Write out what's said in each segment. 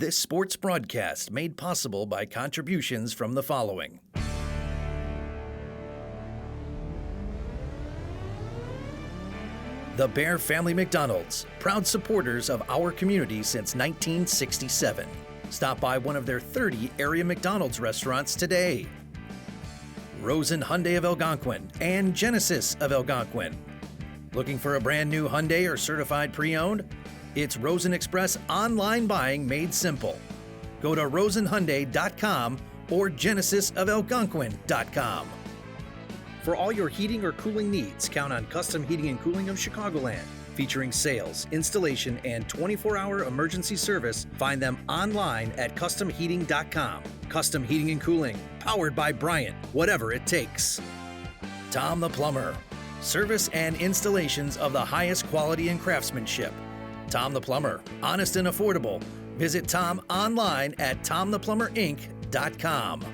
This sports broadcast made possible by contributions from the following. The Bear Family McDonald's, proud supporters of our community since 1967. Stop by one of their 30 area McDonald's restaurants today. Rosen Hyundai of Algonquin and Genesis of Algonquin. Looking for a brand new Hyundai or certified pre-owned? It's Rosen Express online buying made simple. Go to rosenhyundai.com or genesisofalgonquin.com. For all your heating or cooling needs, count on Custom Heating and Cooling of Chicagoland. Featuring sales, installation, and 24-hour emergency service, find them online at customheating.com. Custom Heating and Cooling, powered by Bryant, whatever it takes. Tom the Plumber, service and installations of the highest quality and craftsmanship. Tom the Plumber, honest and affordable. Visit Tom online at tomtheplumberinc.com.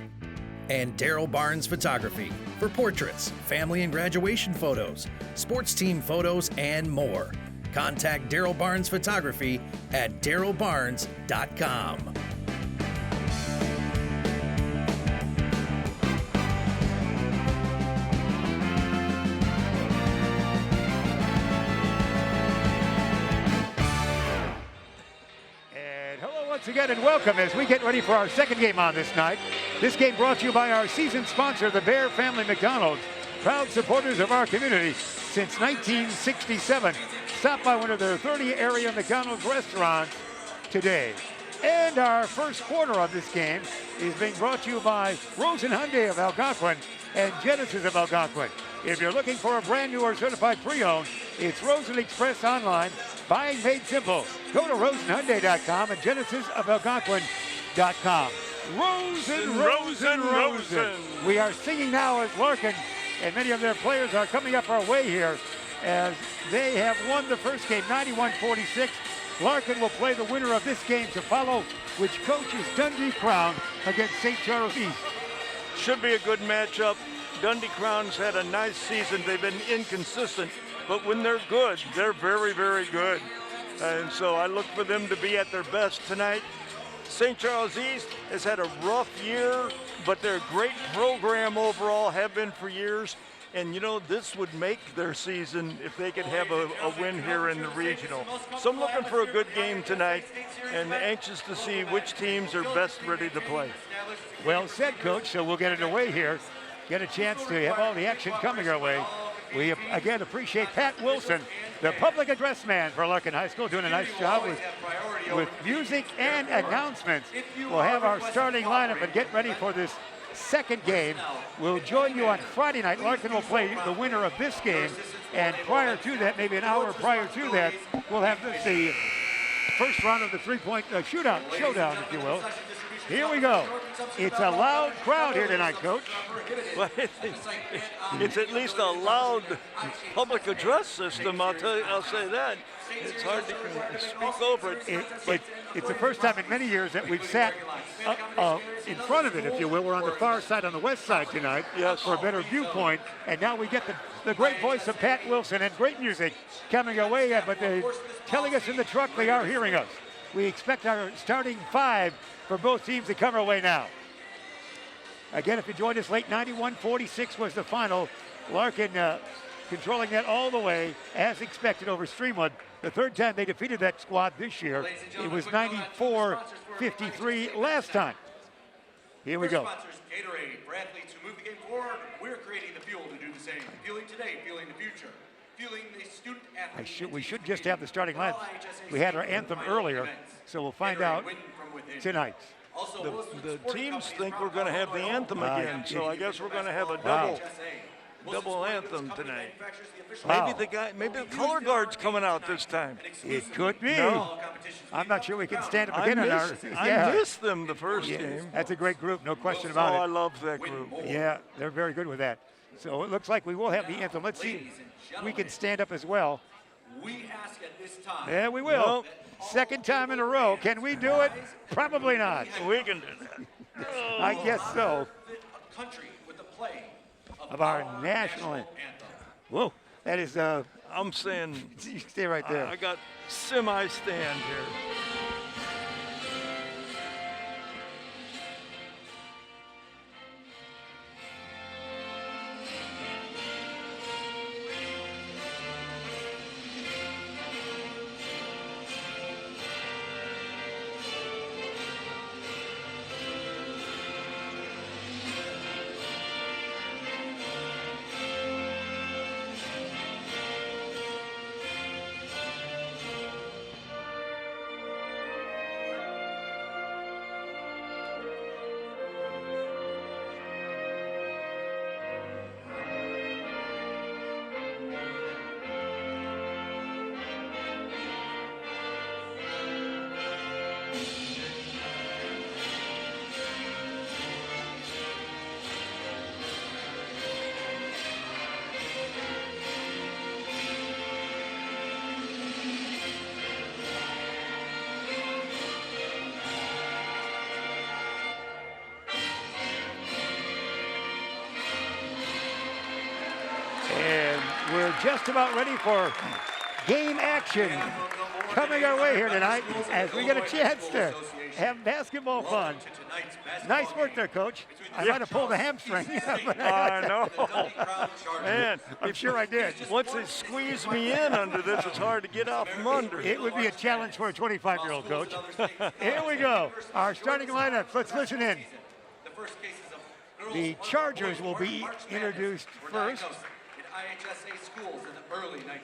And Daryl Barnes Photography for portraits, family and graduation photos, sports team photos, and more. Contact Daryl Barnes Photography at darylbarnes.com. Once again, and welcome as we get ready for our second game on this night. This game brought to you by our season sponsor, the Bear Family McDonald's, proud supporters of our community since 1967. Stop by one of their 30 area McDonald's restaurants today. And our first quarter of this game is being brought to you by Rosen Hyundai of Algonquin and Genesis of Algonquin. If you're looking for a brand new or certified pre-owned, it's Rosen Express online, buying made simple. Go to rosenhyundai.com and genesisofalgonquin.com. Rosen. We are singing now as Larkin and many of their players are coming up our way here as they have won the first game 91-46. Larkin will play the winner of this game to follow, which coaches Dundee Crown against St. Charles East. Should be a good matchup. Dundee Crown's had a nice season. They've been inconsistent, but when they're good, they're very, very good. And so I look for them to be at their best tonight. St. Charles East has had a rough year, but they're a great program overall, have been for years. And, you know, this would make their season if they could have a win here in the regional. So I'm looking for a good game tonight and anxious to see which teams are best ready to play. Well said, Coach. So we'll get it away here. Get a chance to have all the action coming our way. We, again, appreciate Pat Wilson, the public address man for Larkin High School, doing a nice job with music and announcements. We'll have our starting lineup and get ready for this second game. We'll join you on Friday night. Larkin will play the winner of this game, and prior to that, maybe an hour prior to that, we'll have the first round of the three-point showdown, if you will. Here we go. It's a loud crowd here tonight, Coach. Well, it's at least a loud public address system, I'll say that. It's hard to speak over it. It's the first time in many years that we've sat in front of it, if you will. We're on the far side, on the west side tonight, yes, for a better viewpoint. And now we get the great voice of Pat Wilson and great music coming our way, but they're telling us in the truck they are hearing us. We expect our starting five for both teams to come our way now. Again, if you joined us late, 91-46 was the final. Larkin controlling that all the way, as expected, over Streamwood. The third time they defeated that squad this year. It was 94-53 last time. Here we go. Gatorade, for athletes who move the game forward, we're creating the fuel to do the same. Fueling today, fueling the future. Fueling the student athlete. We should just have the starting line. We had our anthem earlier, so we'll find out tonight. The teams think we're going to have the anthem again, so I guess we're going to have a double anthem tonight. Wow. Maybe the color guard's coming out this time. It could be. No. I'm not sure we can stand up again. I missed them the first game. That's a great group, no question about it. I love that group. Yeah, they're very good with that. So it looks like we will have the anthem. Let's see if we can stand up as well. We ask at this time. Yeah, we will. Nope. Second time in a row. Can we do it? Probably not. We can do that. I guess so. A country with the play Of our national anthem. Whoa, that is, I'm saying, you stay right there. I got semi-stand here. We're just about ready for game action coming our way here tonight as we get a chance to have basketball fun. Nice work there, Coach. I might have pulled a hamstring. I know. Man, I'm sure I did. once they squeeze me in under this, it's hard to get out from under. It would be a challenge for a 25-year-old, Coach. Here we go. Our starting lineups. Let's listen in. The Chargers will be introduced first.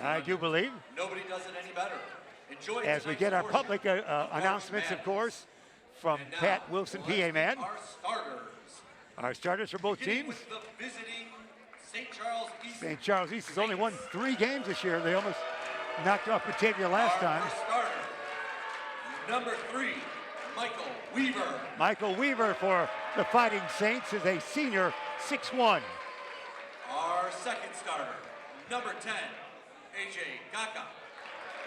I do believe. Nobody does it any better. Enjoy As we get our public announcements, of course, from Pat Wilson, PA man. Our starters. Our starters for both Beginning teams. with the visiting St. Charles East. St. Charles East has only won 3 games this year. They almost knocked off Batavia last time. Our starter, number 3, Michael Weaver. Michael Weaver for the Fighting Saints is a senior, 6'1". Our second starter, number 10, AJ Gaka.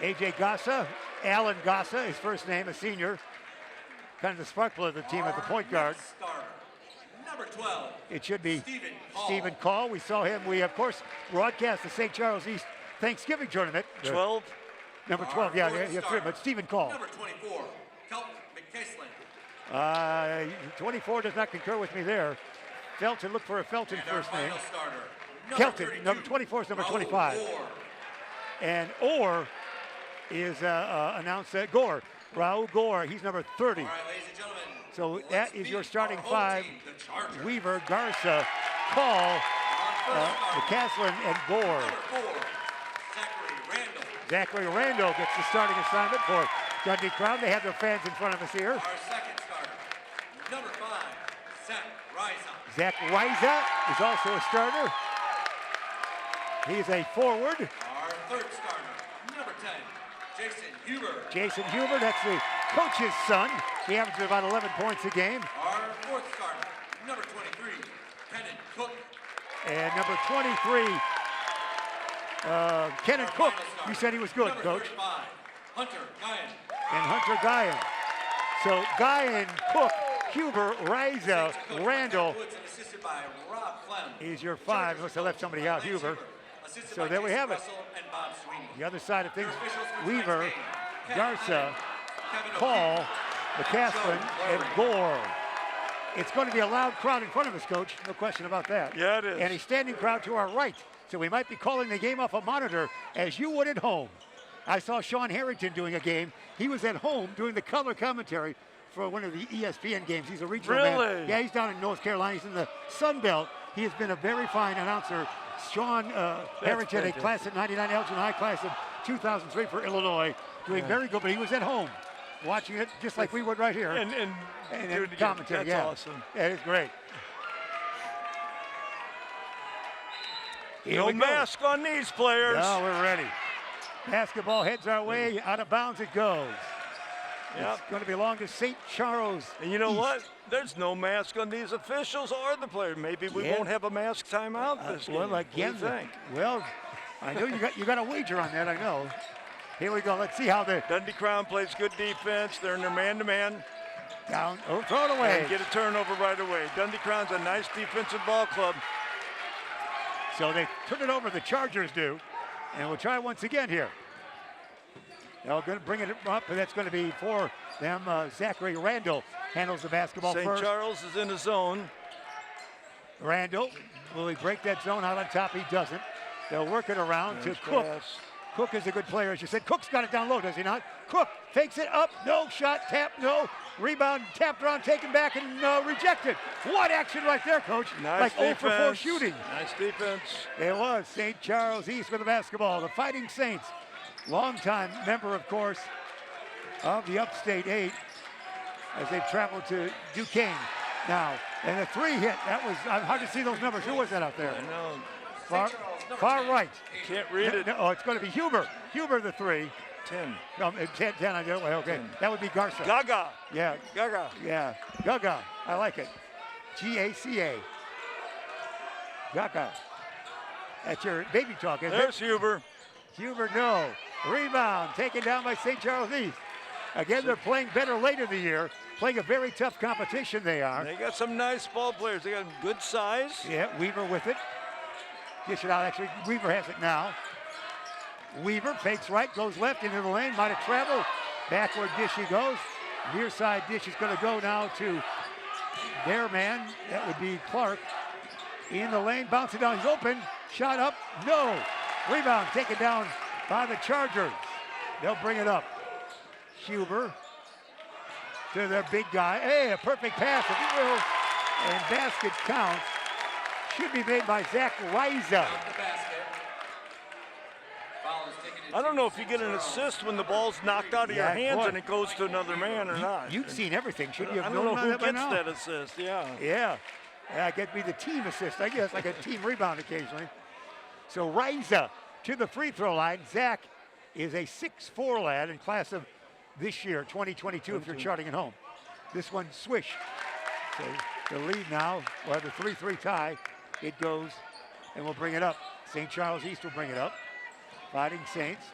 AJ Gassa, Alan Gassa, his first name, a senior. Kind of the spark plug of the team at the point guard. Next starter, number 12, It should be Stephen Call. Stephen Call. We saw him. We, of course, broadcast the St. Charles East Thanksgiving tournament. 12. Number Our 12, yeah, fourth yeah, starter, but Stephen Call. Number 24, Kelton McCaslin. 24 does not concur with me there. Felton, look for a Felton And our first name. final starter, number Kelton, 32, number 24 is number Raul 25. Gore. And Orr is announced at Gore. Raul Gore, he's number 30. All right, ladies and gentlemen. So let's that is meet your starting our home 5. team, the Chargers. Weaver, Garza, Call, Our first starter, McCaslin, and Gore. number 4, Zachary Randall. Zachary Randall gets the starting assignment for Dundee Crown. They have their fans in front of us here. Our second starter, number 5, Zach Riza. Zach Riza is also a starter. He's a forward. Our third starter, number 10, Jason Huber. Jason Huber, that's the coach's son. He averages about 11 points a game. Our fourth starter, number 23, Kenan Cook. And number 23, Kenan Our Cook. final starter, You said he was good, number Coach. 35, Hunter Guyan. And Hunter Guyan. So Guyan, Cook, Huber, Riza, Randall Woods and assisted by Rob Clem. is your 5. Must have left somebody out, Huber. Assisted So by there we Jason have it. Russell and Bob Sweeney. The other side of things, Your officials for Weaver, tonight's game, Kevin Garza, Allen, Kevin Paul, O'Keefe, McCaslin, and Gore. It's going to be a loud crowd in front of us, Coach. No question about that. Yeah, it is. And a standing crowd to our right. So we might be calling the game off a monitor as you would at home. I saw Sean Harrington doing a game. He was at home doing the color commentary for one of the ESPN games. He's a regional man. Really? Yeah, he's down in North Carolina. He's in the Sun Belt. He has been a very fine announcer. Sean Harrington, a fantastic. class of 99, Elgin High class of 2003 for Illinois, doing very good, but he was at home watching it just like we would right here. And And doing the commentary, That's yeah. awesome. That is great. Here No we go. mask on these players. No, we're ready. Basketball heads our way. Out of bounds it goes. Yep. It's going to belong to St. Charles. And you know East. what? There's no mask on these officials or the players. Maybe we Yeah. won't have a mask timeout this game. Well, What do again, you think? well, I know you got a wager on that. I know. Here we go. Let's see how the Dundee Crown plays good defense. They're in their man-to-man down. Oh, throw it away. and get a turnover right away. Dundee Crown's a nice defensive ball club. So they turn it over. The Chargers do, and we'll try once again here. They're going to bring it up, and that's going to be for them. Zachary Randall handles the basketball St. first. Charles is in the zone. Randall, will he break that zone out on top? He doesn't. They'll work it around to Nice Cook. pass. Cook is a good player, as you said. Cook's got it down low, does he not? Cook fakes it up, no shot, tap, no. Rebound, tapped around, taken back, and rejected. What action right there, Coach. Nice like 0 for 4 defense. shooting. Nice defense. It was St. Charles East with the basketball. The Fighting Saints, longtime member, of course, of the Upstate 8 as they've traveled to Duquesne. Now, and the 3 hit, that was, hard to see those numbers. Who was that out there? I know. Far right. Can't read it. No, oh, it's going to be Huber. Huber, the 3. 10. 10 on the other way, okay. That would be Garza. Gaga. Yeah, Gaga. yeah. Gaga. I like it. G-A-C-A. Gaga. That's your baby talk, isn't There's Huber. it? Huber, no. Rebound taken down by St. Charles East. Again, they're playing better later in the year. Playing a very tough competition, they are. They got some nice ball players. They got good size. Yeah, Weaver with it. Dish it out, actually, Weaver has it now. Weaver fakes right, goes left into the lane, might have traveled. Backward dish he goes. Near side dish is going to go now to their man. That would be Clark. In the lane, bouncing down, he's open. Shot up, no. Rebound taken down by the Chargers. They'll bring it up. Huber to their big guy. Hey, a perfect pass, if you will. And basket count should be made by Zach Riza. I don't know if you get an assist when the ball's knocked out of your hands and it goes to another man or not. You've seen everything, shouldn't you? I don't know who gets that assist, Yeah, it could be the team assist, I guess, like a team rebound occasionally. So Riza to the free throw line. Zach is a 6'4" lad in class of this year, 2022, if you're charting at home. This one, swish. So the lead now, we'll have the 3-3 tie. It goes, and we'll bring it up. St. Charles East will bring it up. Fighting Saints.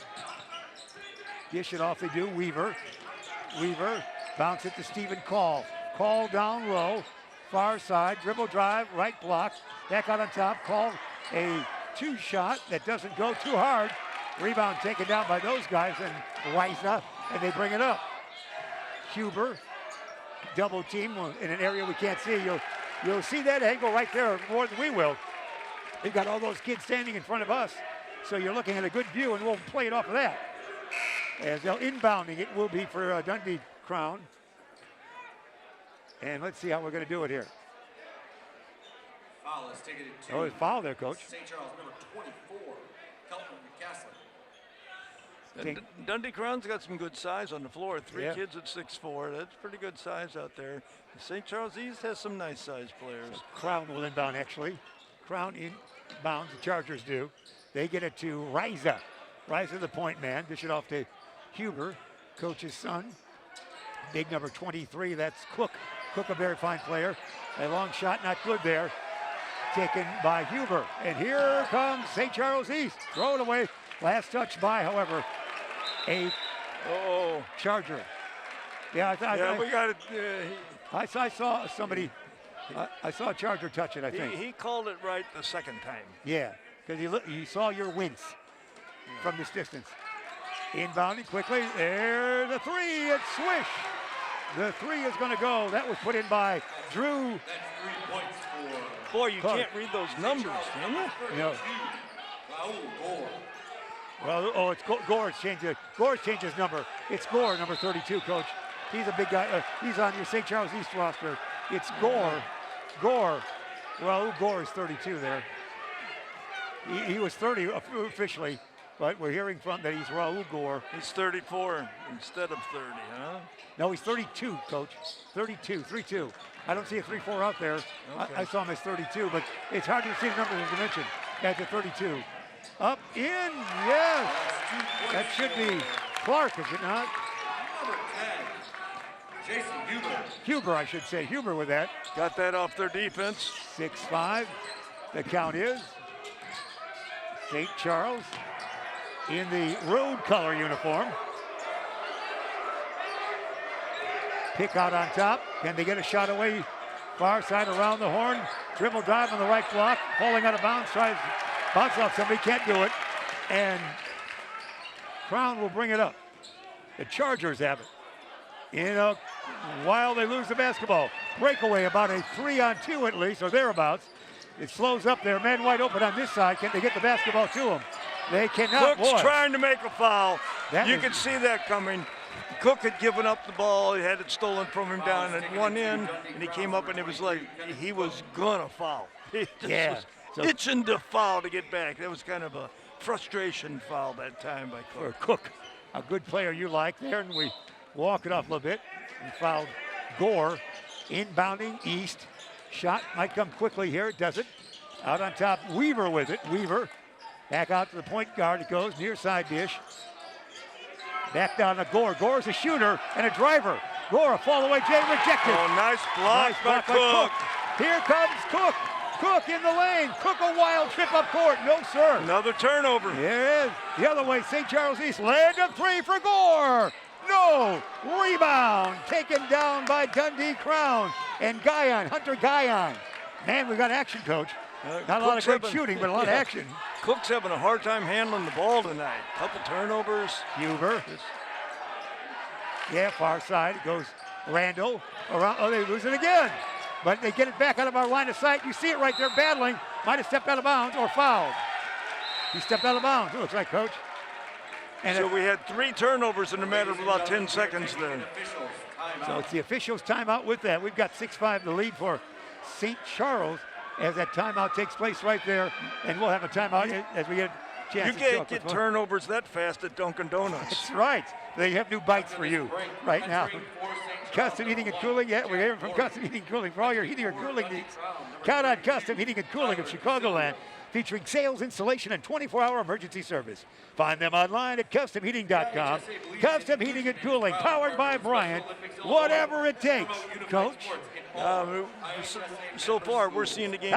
Dish it off, they do. Weaver. Bounce it to Stephen Call. Call down low. Far side, dribble drive, right block. Back out on top. Call a 2-shot that doesn't go too hard. Rebound taken down by those guys and Riza, and they bring it up. Huber, double team in an area we can't see. You'll see that angle right there more than we will. We've got all those kids standing in front of us. So you're looking at a good view, and we'll play it off of that. As they'll inbounding, it will be for Dundee Crown. And let's see how we're going to do it here. Foul is taken at 2. Oh, it's foul there, Coach. St. Charles number 24, Kelton McCaslin. Dundee Crown's got some good size on the floor. 3 kids at 6'4". That's pretty good size out there. St. Charles East has some nice size players. So Crown will inbound, actually. Crown inbounds, the Chargers do. They get it to Riza. Riza, the point man. Dish it off to Huber, coach's son. Big number 23, that's Cook. Cook, a very fine player. A long shot, not good there. Taken by Huber. And here comes St. Charles East. Throw it away. Last touch by, however, a Charger. Yeah, we got it. I saw somebody. I saw a Charger touch it, I think. He called it right the second time. Yeah, because he saw your wince from this distance. Inbounding quickly. There's a 3. It's swish. The 3 is going to go. That was put in by Drew. That's 3 points for. Boy, you can't read those numbers, can you? No. Well, it's Gore's changed it. Gore's changed his number. It's Gore, number 32, Coach. He's a big guy. He's on your St. Charles East roster. It's Gore. Well, Gore is 32 there. He was 30 officially, but we're hearing from that he's Raul Gore. He's 34 instead of 30, huh? No, he's 32, Coach. 32. I don't see a 3-4 out there. Okay. I saw him as 32, but it's hard to see the numbers as you mentioned. That's a 32. Up, in, yes. That should be Clark, is it not? Number 10, Jason Huber. Huber, I should say. Huber with that. Got that off their defense. 6-5. The count is St. Charles in the road color uniform. Pick out on top. Can they get a shot away? Far side around the horn. Dribble drive on the right block. Falling out of bounds. Tries to bounce off somebody. Can't do it. And Crown will bring it up. The Chargers have it. While they lose the basketball. Breakaway about a 3-on-2 at least, or thereabouts. It slows up there. Man wide open on this side. Can they get the basketball to him? They cannot. Cook's trying to make a foul. You could see that coming. Cook had given up the ball. He had it stolen from him down at one end, and he came up, and it was like he was gonna foul. He just was itching to foul to get back. That was kind of a frustration foul that time by Cook. For Cook, a good player you like there, and we walk it off a little bit. And fouled Gore. Inbounding East. Shot might come quickly here. It doesn't. Out on top, Weaver with it. Weaver back out to the point guard. It goes near side dish. Back down to Gore. Gore's a shooter and a driver. Gore, a fall away Jay rejected. Oh, nice block by Cook. Here comes Cook. Cook in the lane. Cook a wild trip up court. No, sir. Another turnover. Here it is. The other way, St. Charles East. Land of 3 for Gore. No. Rebound. Taken down by Dundee Crown. And Hunter Guyon. Man, we got action, Coach. Not a lot of great Cook's shooting, but a lot of action. Cook's having a hard time handling the ball tonight. Couple turnovers. Huber. Yeah, far side. It goes Randall. Around. Oh, they lose it again. But they get it back out of our line of sight. You see it right there battling. Might have stepped out of bounds or fouled. He stepped out of bounds, it looks like, Coach. And so we had 3 turnovers in a matter of about 10 seconds then. So it's the officials' timeout with that. We've got 6-5 the lead for St. Charles as that timeout takes place right there. And we'll have a timeout as we get a chance. You can't get turnovers that fast at Dunkin' Donuts. That's right. They have new bites for you right now. Custom Heating and Cooling. Yeah, we're hearing from Custom Heating and Cooling for all your heating or cooling needs. Count on Custom Heating and Cooling of Chicagoland, featuring sales, installation, and 24-hour emergency service. Find them online at customheating.com. Custom Heating and Cooling, powered by Bryant. Whatever it takes, Coach. So far, we're seeing the game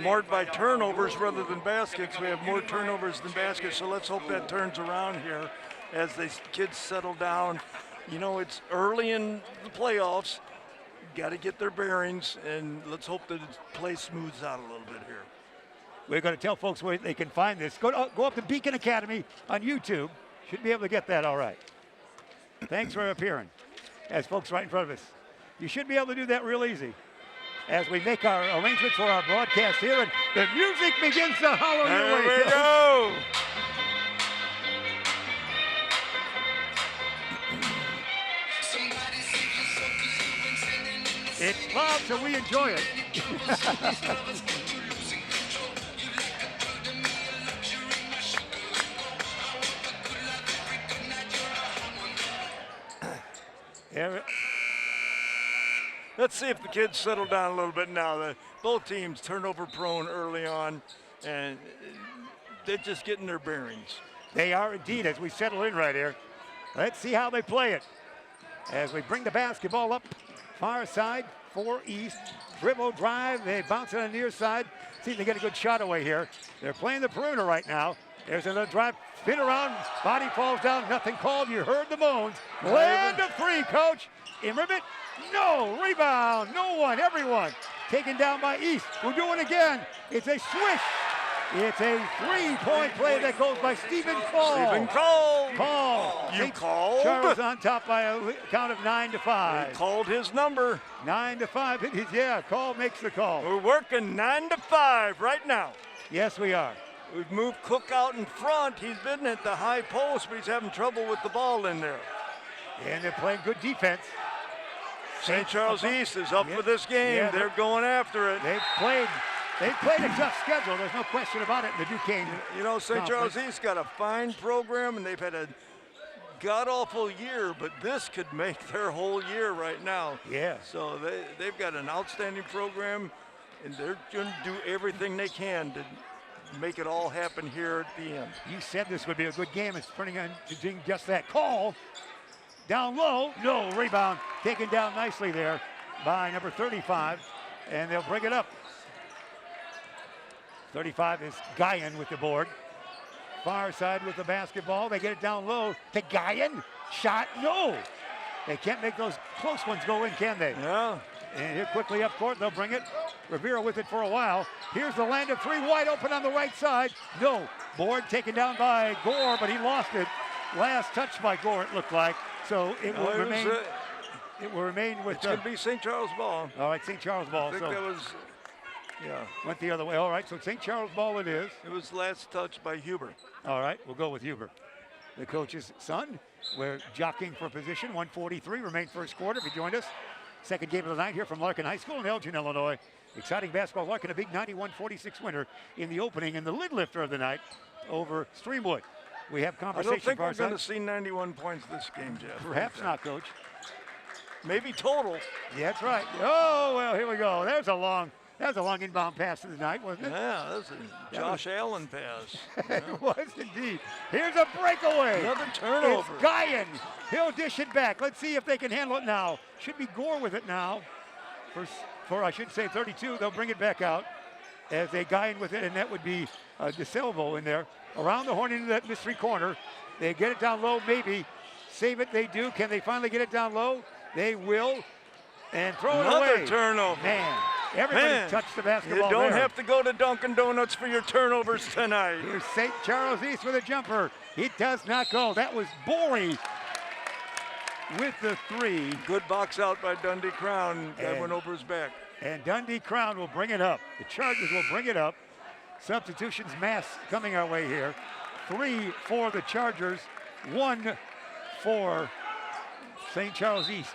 marred by turnovers rather than baskets. We have more turnovers than baskets, so let's hope that turns around here as these kids settle down. You know, it's early in the playoffs. Got to get their bearings, and let's hope that the play smooths out a little bit here. We're going to tell folks where they can find this. Go up to Beacon Academy on YouTube. Should be able to get that all right. Thanks for appearing, as folks right in front of us. You should be able to do that real easy as we make our arrangements for our broadcast here, and the music begins to holler your way. There we go. It's loud, so we enjoy it. Let's see if the kids settle down a little bit now. Both teams turnover prone early on, and they're just getting their bearings. They are indeed, as we settle in right here. Let's see how they play it. As we bring the basketball up, far side, 4 east, dribble drive, they bounce it on the near side. See if they get a good shot away here. They're playing the perimeter right now. There's another drive, spin around, body falls down, nothing called. You heard the moans. Land of 3, Coach. Immerman, no, rebound, no one, everyone. Taken down by East. We're doing it again. It's a swish. It's a 3-point play that goes by Stephen Cole. Stephen Cole. Cole. You called. Charles on top by a count of 9-5. He called his number. 9-5. Yeah, Cole makes the call. We're working 9-5 right now. Yes, we are. We've moved Cook out in front. He's been at the high post, but he's having trouble with the ball in there. And they're playing good defense. St. Charles East is up for this game. Yeah, they're going after it. They've played a tough schedule. There's no question about it in the Duquesne. You know, St. Charles East got a fine program, and they've had a god-awful year, but this could make their whole year right now. Yeah. So they've got an outstanding program, and they're going to do everything they can to make it all happen here at the end. You said this would be a good game. It's turning on to doing just that. Call. Down low. No, rebound. Taken down nicely there by number 35, and they'll bring it up. 35 is Guyan with the board. Far side with the basketball. They get it down low to Guyan. Shot, no. They can't make those close ones go in, can they? Yeah. And here quickly up court, they'll bring it. Rivera with it for a while. Here's the land of 3, wide open on the right side. No, board taken down by Gore, but he lost it. Last touch by Gore, it looked like. So it will remain. It will remain with. It's going to be St. Charles ball. All right, St. Charles ball. I think that was. Yeah. Went the other way. All right, so St. Charles ball it is. It was last touch by Huber. All right, we'll go with Huber. The coach's son. We're jockeying for position. 1:43 remain first quarter. If you joined us, second game of the night here from Larkin High School in Elgin, Illinois. Exciting basketball. Larkin a big 91-46 winner in the opening and the lid lifter of the night over Streamwood. We have conversation. I don't think we're going to see 91 points this game, Jeff. Perhaps not, Coach. Maybe total. Yeah, that's right. Oh, well, here we go. That was a long inbound pass of the night, wasn't it? Yeah, that was a Josh Allen pass. It was indeed. Here's a breakaway. Another turnover. It's Guyan. He'll dish it back. Let's see if they can handle it now. Should be Gore with it now. For I should say 32. They'll bring it back out as they Guyan with it, and that would be DeSilvo in there. Around the horn into that mystery corner. They get it down low, maybe. Save it, they do. Can they finally get it down low? They will. And throw it away. Another turnover. Man, Everybody touched the basketball. You don't there. have to go to Dunkin' Donuts for your turnovers tonight. Here's St. Charles East with a jumper. It does not go. That was Bory with the 3. Good box out by Dundee Crown. That went over his back. And Dundee Crown will bring it up. The Chargers will bring it up. Substitutions mass coming our way here. 3 for the Chargers, 1 for St. Charles East.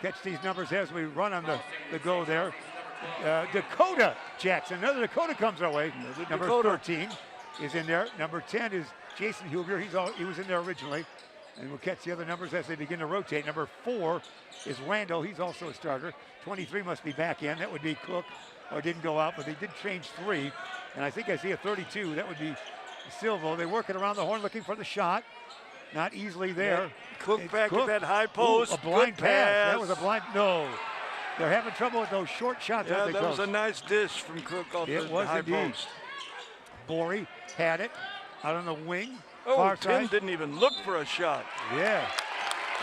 Catch these numbers as we run on the go there. Dakota Jackson, another Dakota comes our way. Number Dakota. 13 is in there. Number 10 is Jason Huber. He was in there originally. And we'll catch the other numbers as they begin to rotate. Number 4 is Randall. He's also a starter. 23 must be back in. That would be Cook, or didn't go out, but they did change 3. And I think I see a 32. That would be Silvo. They're working around the horn looking for the shot. Not easily there. Yeah. Cook It's back Cook. at that high post. Ooh, a blind Good pass. That was a blind. No. They're having trouble with those short shots. Yeah, as they that was coast. a nice dish from Cook off It the was high indeed. post. Borey had it out on the wing. Oh, far Tim side. didn't even look for a shot. Yeah.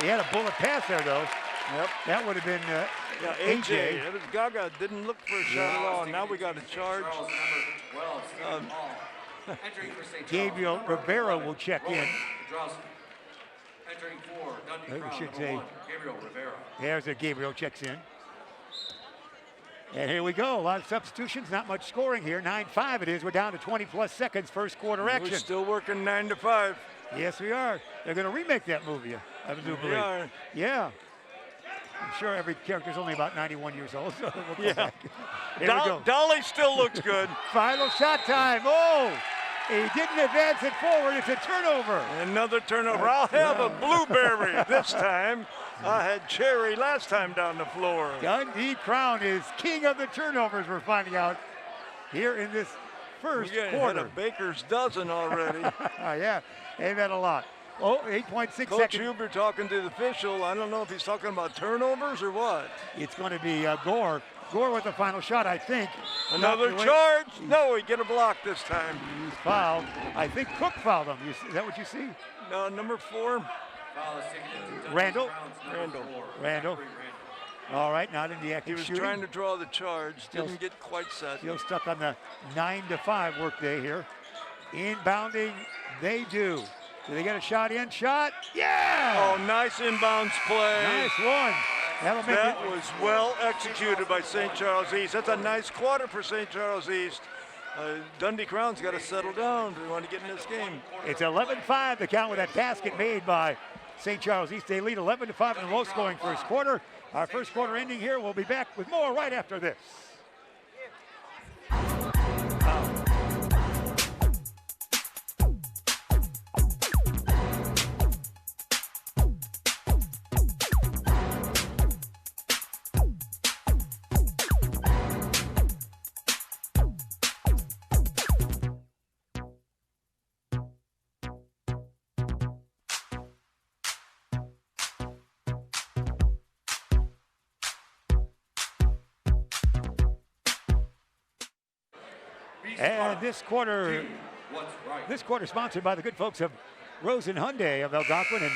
He had a bullet pass there, though. Yep. That would have been Yeah, AJ. It was Gaga. Didn't look for a shot at all. Now we got a charge. Charles number 12, Stephen Hall. Entering for St. Charles, Gabriel number Rivera 11, will check in. Roland Drowsy. Entering for Dundee I think we Crown, should number say- 1, Gabriel Rivera. There's a Gabriel checks in. And here we go. A lot of substitutions, not much scoring here. 9-5 it is. We're down to 20-plus seconds, first quarter We're action. still working 9 to 5. Yes, we are. They're going to remake that movie, I do We believe. are. Yeah. I'm sure every character's only about 91 years old, so we'll go Yeah. back. Here we go. Dolly still looks good. Final shot time. Oh, he didn't advance it forward. It's a turnover. Another turnover. I'll have a blueberry this time. I had cherry last time down the floor. Dundee Crown is king of the turnovers, we're finding out here in this first We had quarter. a baker's dozen already. Yeah, they've had a lot. Oh, 8.6 Coach seconds. Huber talking to the official. I don't know if he's talking about turnovers or what. It's going to be Gore. Gore with the final shot, I think. Another Knocked away. charge. No, he get a block this time. He's fouled. I think Cook fouled him. Is that what you see? Number 4. Foul is taken into Dundee Randall? Crown's number Randall. 4, Randall. Jeffrey Randall. All right, not in the He active was shooting. trying to draw the charge. Still- Didn't get quite set. Still stuck on the 9-5 workday here. Inbounding, they do. Do they get a shot in? Shot? Yeah! Oh, nice inbounds play. Nice one. That'll make That it. was well executed by St. Charles East. That's a nice quarter for St. Charles East. Dundee Crown's got to settle down if they want to get in this game. It's 11-5 the count with that basket made by St. Charles East. They lead 11-5 in the low-scoring first quarter. Our first quarter ending here. We'll be back with more right after this. And this quarter sponsored by the good folks of Rosen Hyundai of Algonquin and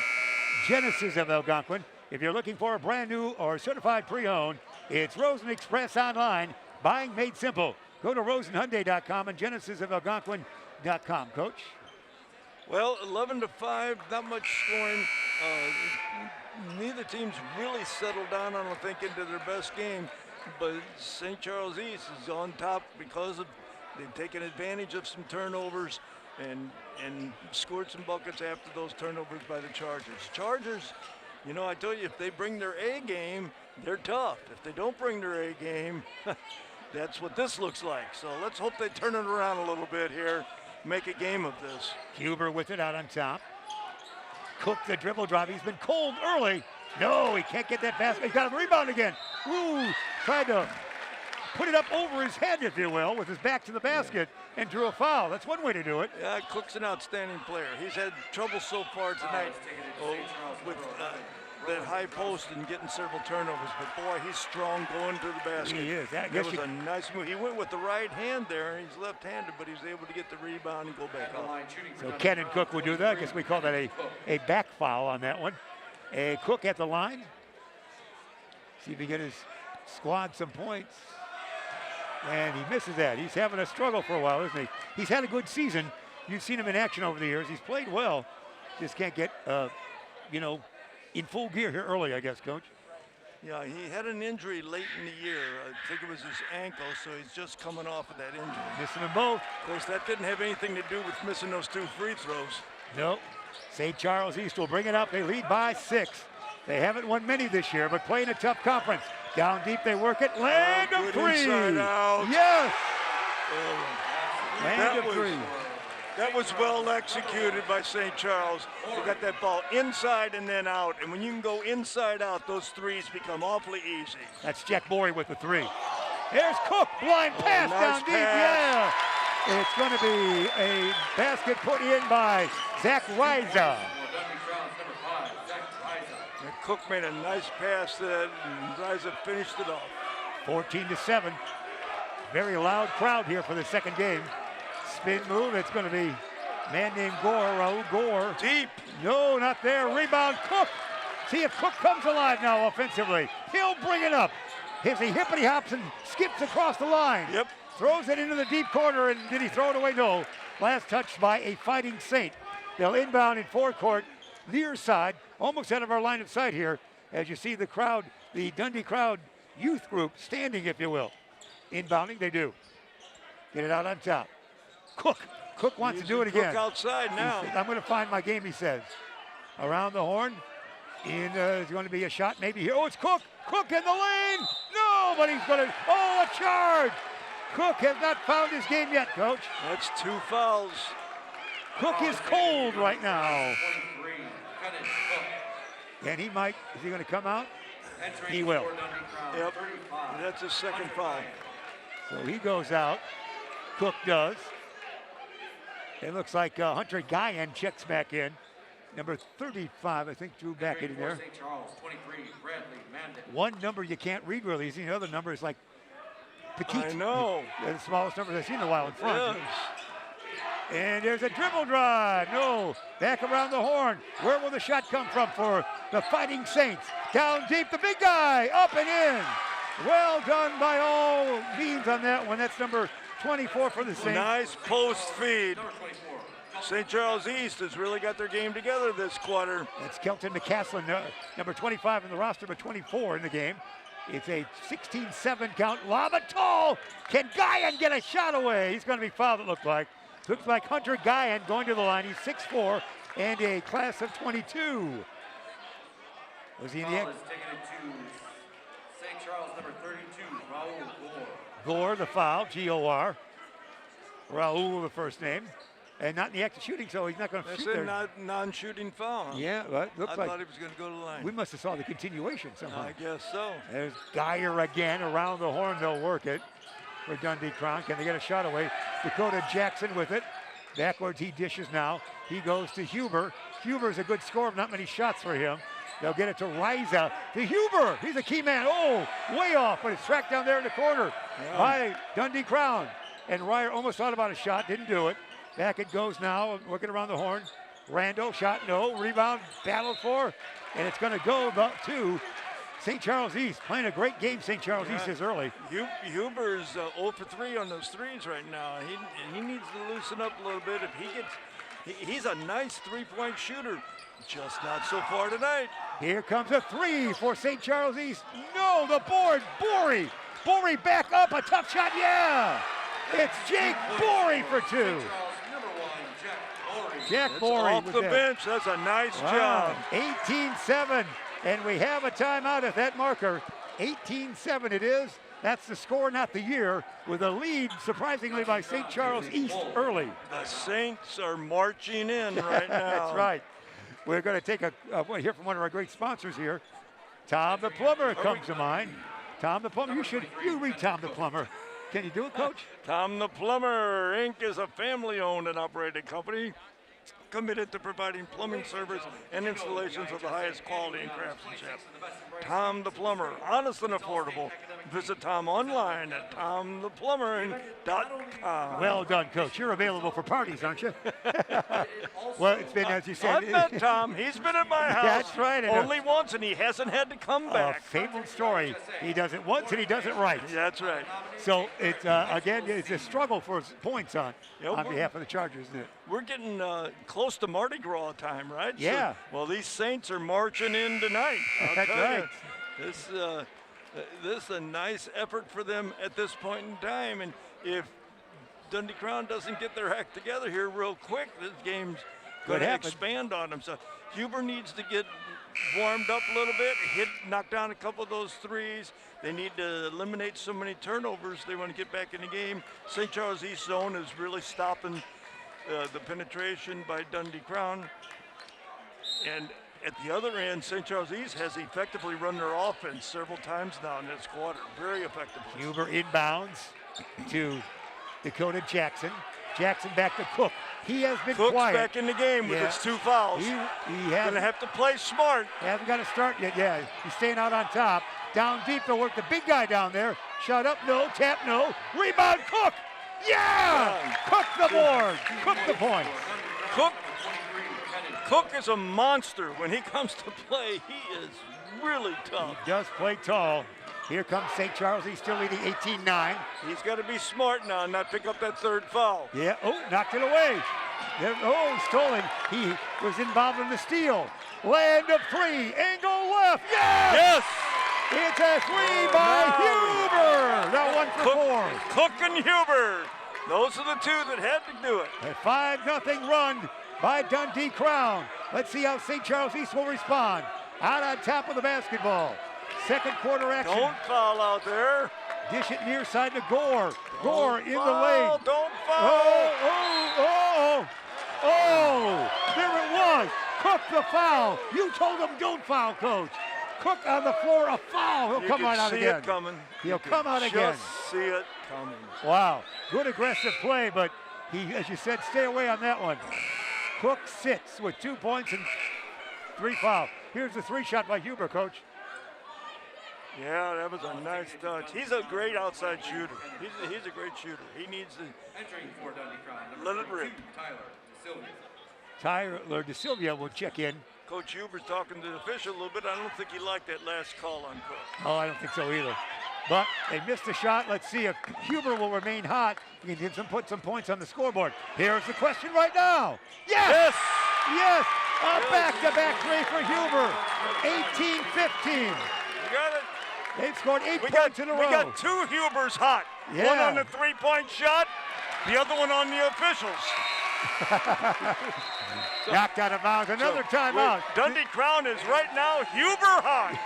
Genesis of Algonquin. If you're looking for a brand new or certified pre-owned, it's Rosen Express online. Buying made simple. Go to rosenhyundai.com and genesisofalgonquin.com. Coach? Well, 11-5, not much scoring. Neither team's really settled down, I don't think, into their best game. But St. Charles East is on top because of they've taken advantage of some turnovers and scored some buckets after those turnovers by the Chargers. Chargers, you know, I tell you, if they bring their A game, they're tough. If they don't bring their A game, that's what this looks like. So let's hope they turn it around a little bit here, make a game of this. Huber with it out on top. Cook the dribble drive. He's been cold early. No, he can't get that basket. He's got a rebound again. Ooh, tried to put it up over his head, if you will, with his back to the basket and drew a foul. That's one way to do it. Yeah, Cook's an outstanding player. He's had trouble so far tonight with that high post and getting several turnovers. But boy, he's strong going to the basket. He is. That was a nice move. He went with the right hand there. He's left-handed, but he's able to get the rebound and go back up. So Ken and Cook would do that. I guess we call that a back foul on that one. A Cook at the line. See if he get his squad some points. And he misses that. He's having a struggle for a while, isn't he? He's had a good season. You've seen him in action over the years. He's played well. Just can't get, in full gear here early, I guess, Coach. Yeah, he had an injury late in the year. I think it was his ankle, so he's just coming off of that injury. Missing them both. Of course, that didn't have anything to do with missing those 2 free throws. Nope. St. Charles East will bring it up. They lead by 6. They haven't won many this year, but playing a tough conference. Down deep, they work it. Land of 3. Inside out. Yes. Land of 3. That was well executed by St. Charles. They got that ball inside and then out. And when you can go inside out, those threes become awfully easy. That's Jack Borey with the 3. Here's Cook, blind pass nice down deep, yeah. It's going to be a basket put in by Zach Riza. And Cook made a nice pass that, and Riza finished it off. 14-7. Very loud crowd here for the second game. Spin move, it's going to be a man named Gore, Raul Gore. Deep. No, not there. Rebound, Cook. See if Cook comes alive now offensively. He'll bring it up. As he hippity hops and skips across the line. Yep. Throws it into the deep corner, and did he throw it away? No. Last touch by a Fighting Saint. They'll inbound in forecourt, near side, almost out of our line of sight here, as you see the crowd, the Dundee crowd youth group standing, if you will. Inbounding, they do. Get it out on top. Cook wants to do it again. Cook outside now. I'm going to find my game, he says. Around the horn. Is going to be a shot maybe here. Oh, it's Cook. Cook in the lane. No, but he's going to, a charge. Cook has not found his game yet, Coach. That's 2 fouls. Cook is cold right now. And he might, is he going to come out? He will. Yep, that's his second foul. So he goes out. Cook does. It looks like Hunter Guyan checks back in. Number 35, I think, drew back in there. One number you can't read really easy. The other number is like petite. I know. The smallest number I've seen in a while in front. Yes. And there's a dribble drive. No, back around the horn. Where will the shot come from for the Fighting Saints? Down deep, the big guy, up and in. Well done by all means on that one. That's number 24 for the Saints. Nice post feed. St. Charles East has really got their game together this quarter. That's Kelton McCaslin, number 25 in the roster, but 24 in the game. It's a 16-7 count. Lob it tall. Can Guyan get a shot away? He's going to be fouled, it looks like. Looks like Hunter Guyan going to the line. He's 6'4" and a class of 22. Was he in the end? Taking it to St. Charles, number 32, Raul Gore. Gore, the foul, G-O-R. Raul, the first name. And not in the act of shooting, so he's not going to shoot there. That's a non-shooting foul. Yeah, but looks I like thought he was going to go to the line. we must have saw the continuation somehow. I guess so. There's Geyer again around the horn. They'll work it for Dundee Crown. Can they get a shot away? Dakota Jackson with it. Backwards he dishes now. He goes to Huber. Huber's a good scorer, not many shots for him. They'll get it to Riza. To Huber. He's a key man. Oh, way off, but it's tracked down there in the corner by Dundee Crown. And Ryer almost thought about a shot, didn't do it. Back it goes now, working around the horn. Rando, shot no, rebound, battled for, and it's going to go about to St. Charles East. Playing a great game, St. Charles East is early. Huber's 0 for 3 on those threes right now. He needs to loosen up a little bit. If he gets, he's a nice three-point shooter, just not so far tonight. Here comes a 3 for St. Charles East. No, the board, Borey. Borey back up, a tough shot, yeah. It's Jake Borey for 2. Jack Borey off the bench. That's a nice job. 18-7, and we have a timeout at that marker. 18-7 it is. That's the score, not the year, with a lead, surprisingly, by St. Charles East early. The Saints are marching in right now. That's right. We're going to take hear from one of our great sponsors here. Tom the Plumber comes to mind. Tom the Plumber, you read Tom the Plumber. Can you do it, Coach? Tom the Plumber, Inc. is a family-owned and operated company committed to providing plumbing service and installations of the highest quality and craftsmanship. Tom the Plumber, honest and affordable. Visit Tom online at tomtheplumbering.com. Well done, Coach. You're available for parties, aren't you? Well, it's been, as you said. I've met Tom. He's been at my house. That's right. Only once, and he hasn't had to come A back. fabled story. He does it once and he does it right. That's right. So it's again, it's a struggle for points on behalf of the Chargers, isn't it? We're getting close to Mardi Gras time, right? Yeah. So, well, these Saints are marching in tonight. That's right. This is a nice effort for them at this point in time, and if Dundee Crown doesn't get their act together here real quick, this game's going to expand on them. So Huber needs to get warmed up a little bit, knock down a couple of those threes. They need to eliminate so many turnovers. They want to get back in the game. St. Charles East zone is really stopping the penetration by Dundee Crown. And at the other end, St. Charles East has effectively run their offense several times now in this quarter, very effectively. Huber inbounds to Dakota Jackson. Jackson back to Cook. He has been Cook's quiet. back in the game with his 2 fouls. He Going to have to play smart. hasn't got to start yet. Yeah, he's staying out on top. Down deep to work the big guy down there. Shot up, no. Tap, no. Rebound, Cook. Yeah! Cook the board. Cook the point. Cook is a monster. When he comes to play, he is really tough. He does play tall. Here comes St. Charles. He's still leading 18-9. He's got to be smart now and not pick up that 3rd foul. Yeah, knocked it away. Stolen. He was involved in the steal. Land of 3, angle left. Yes! It's a 3 by Huber. That one for 4. Cook and Huber. Those are the 2 that had to do it. A 5-0 run by Dundee Crown. Let's see how St. Charles East will respond. Out on top of the basketball. Second quarter action. Don't foul out there. Dish it near side to Gore. Gore in the lane. Don't foul. There it was. Cook the foul. You told him don't foul, Coach. Cook on the floor, a foul. He'll come right out again. He'll come out again. Just see it coming. Wow. Good aggressive play, but he, as you said, stay away on that one. Cook sits with 2 points and 3 fouls. Here's the 3 shot by Huber, Coach. Yeah, that was a nice touch. He's a great outside shooter. He's a great shooter. He needs to Entering for Dundee Crown, let it rip. Tyler Tyler DeSilvia will check in. Coach Huber's talking to the official a little bit. I don't think he liked that last call on Cook. Oh, I don't think so either. But they missed the shot. Let's see if Huber will remain hot. He can put some points on the scoreboard. Here's the question right now. Yes! Yes! A back-to-back 3 for Huber. 18-15. You got it. They've scored 8 points in a row. We got 2 Hubers hot. Yeah. One on the 3-point shot, the other one on the officials. Knocked out of bounds. Another timeout. Dundee Crown is right now Huber hot.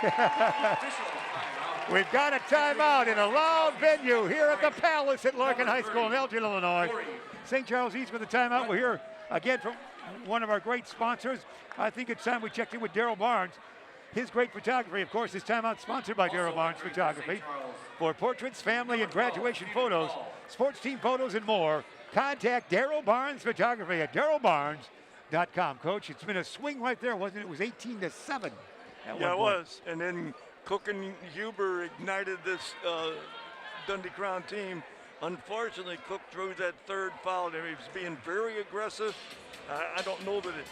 We've got a timeout in a loud venue here at the Palace at Larkin High School in Elgin, Illinois. St. Charles East with the timeout. We're here again from one of our great sponsors. I think it's time we checked in with Daryl Barnes. His great photography, of course, this timeout sponsored by Daryl Barnes Photography. For portraits, family, and graduation photos, sports team photos, and more, contact Daryl Barnes Photography at darylbarnes.com. Coach, it's been a swing right there, wasn't it? It was 18-7. Yeah, it was. And then Cook and Huber ignited this Dundee Crown team. Unfortunately, Cook threw that 3rd foul there. He was being very aggressive. I don't know that it,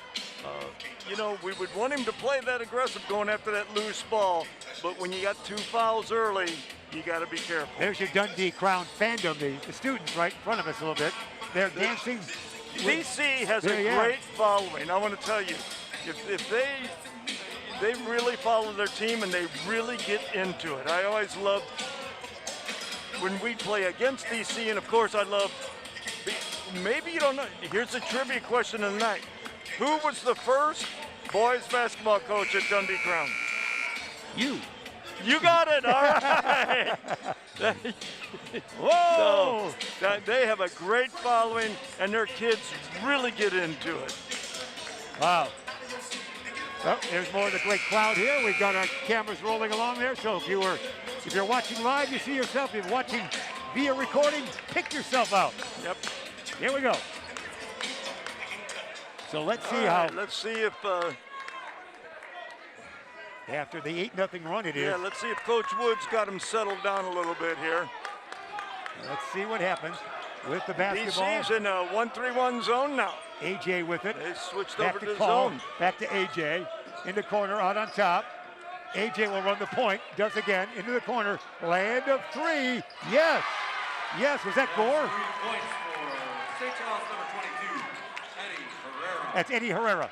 we would want him to play that aggressive going after that loose ball. But when you got 2 fouls early, you got to be careful. There's your Dundee Crown fandom, the students right in front of us a little bit. They're dancing. DC has a great following. I want to tell you, if they really follow their team and they really get into it. I always loved when we play against DC, and of course I love, maybe you don't know, here's the trivia question of the night. Who was the first boys basketball coach at Dundee Crown? You. You got it, all right. Whoa! So, they have a great following, and their kids really get into it. Wow. Well, there's more of the great crowd here. We've got our cameras rolling along there, so if you're watching live, you see yourself. If you're watching via recording, pick yourself out. Yep. Here we go. So let's see Let's see if after the 8-0 run it is. Yeah, let's see if Coach Woods got him settled down a little bit here. Let's see what happens with the basketball. DC's in a 1-3-1 zone now. AJ with it. They switched Back over to to Call. zone. Back to AJ. In the corner, out on top. AJ will run the point. Does again. Into the corner. Land of three. Yes. Yes. Was that Gore? 3 points for St. Charles, number 22, Eddie Herrera. That's Eddie Herrera.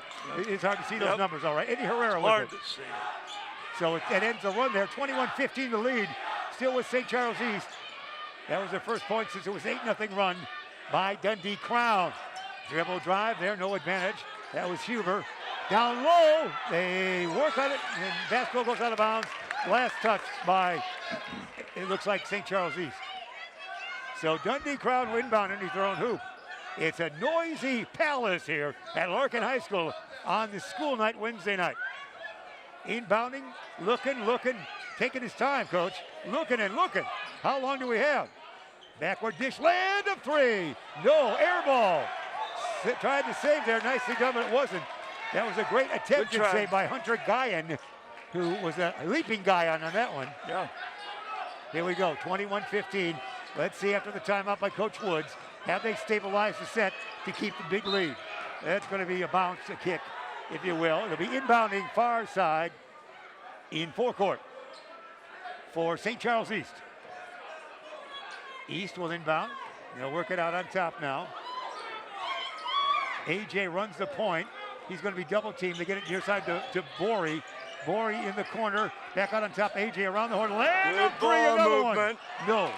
It's hard to see those numbers, all right. Eddie Herrera with Hard it. to see. So it ends the run there. 21-15 the lead. Still with St. Charles East. That was their first point since it was 8-0 run by Dundee Crown. Dribble drive there, no advantage. That was Huber. Down low, they work on it, and basketball goes out of bounds. Last touch by, it looks like St. Charles East. So Dundee Crown will inbound underneath their own hoop. It's a noisy palace here at Larkin High School on the school night Wednesday night. Inbounding, looking, taking his time, coach. Looking and looking. How long do we have? Backward dish, land of three. No, air ball. Tried to save there, nicely done, but it wasn't. That was a great attempted save by Hunter Guyon, who was a leaping Guyon on that one. Yeah. Here we go, 21-15. Let's see after the timeout by Coach Woods. Have they stabilized the set to keep the big lead? That's going to be a bounce, a kick, if you will. It'll be inbounding far side in forecourt for St. Charles East. East will inbound. They'll work it out on top now. AJ runs the point. He's going to be double teamed. They get it near side to Borey. Borey in the corner. Back out on top. AJ around the horn. Land Good of three. ball Another movement. one. No.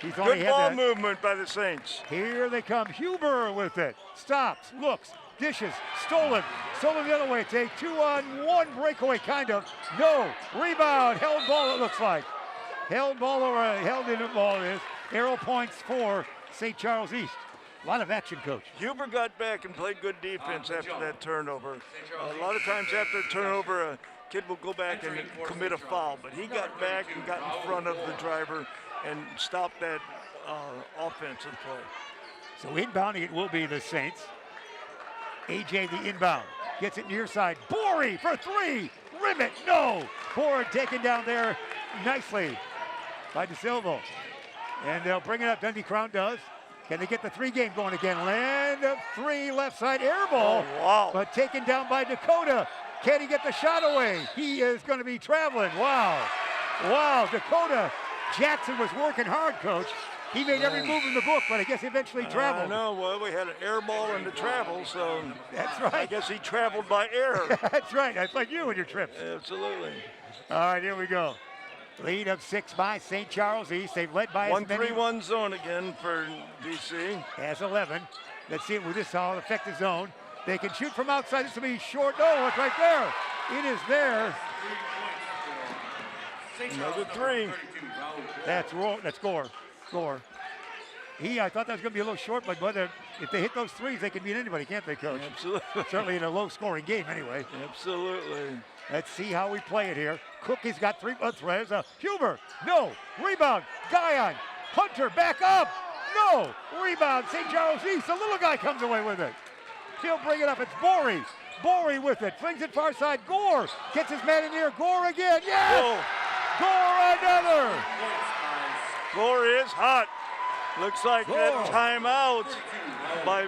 He's only Good had ball that. movement by the Saints. Here they come. Huber with it. Stops. Looks. Dishes. Stolen. Stolen the other way. It's a 2-on-1 breakaway, kind of. No. Rebound. Held ball, it looks like. Held ball over. Held in the ball it is. Arrow points for St. Charles East. A lot of action, coach. Huber got back and played good defense after that turnover. A lot of times after a turnover, a kid will go back and commit a foul, but he got back and got in front of the driver and stopped that offensive play. So inbounding it will be the Saints. AJ the inbound. Gets it near side. Borey for three. Rim it. No. Board taken down there nicely by DeSilvo. And they'll bring it up. Dundee Crown does. Can they get the three game going again? Land of three, left side air ball. Oh, wow. But taken down by Dakota. Can he get the shot away? He is going to be traveling. Wow. Wow, Dakota Jackson was working hard, coach. He made every move in the book, but I guess he eventually traveled. No, well, we had an air ball and the travel, so That's right. I guess he traveled by air. That's right. That's like you and your trips. Absolutely. All right, here we go. Lead of 6 by St. Charles East. They've led by as many 1-3-1 zone again for DC. as 11. Let's see with this how it'll affect the zone. They can shoot from outside. This will be short. No, it's right there. It is there. Another three. That's Gore. Gore. I thought that was going to be a little short, but whether if they hit those threes, they can beat anybody, can't they, coach? Absolutely. Certainly in a low-scoring game, anyway. Absolutely. Let's see how we play it here. Cook has got three. There's a Huber. No. Rebound. Guyon. Hunter back up. No. Rebound. St. Charles East. The little guy comes away with it. He'll bring it up. It's Borey. Borey with it. Flings it far side. Gore gets his man in here. Gore again. Yes. Oh. Gore another. Gore is hot. Looks like that timeout by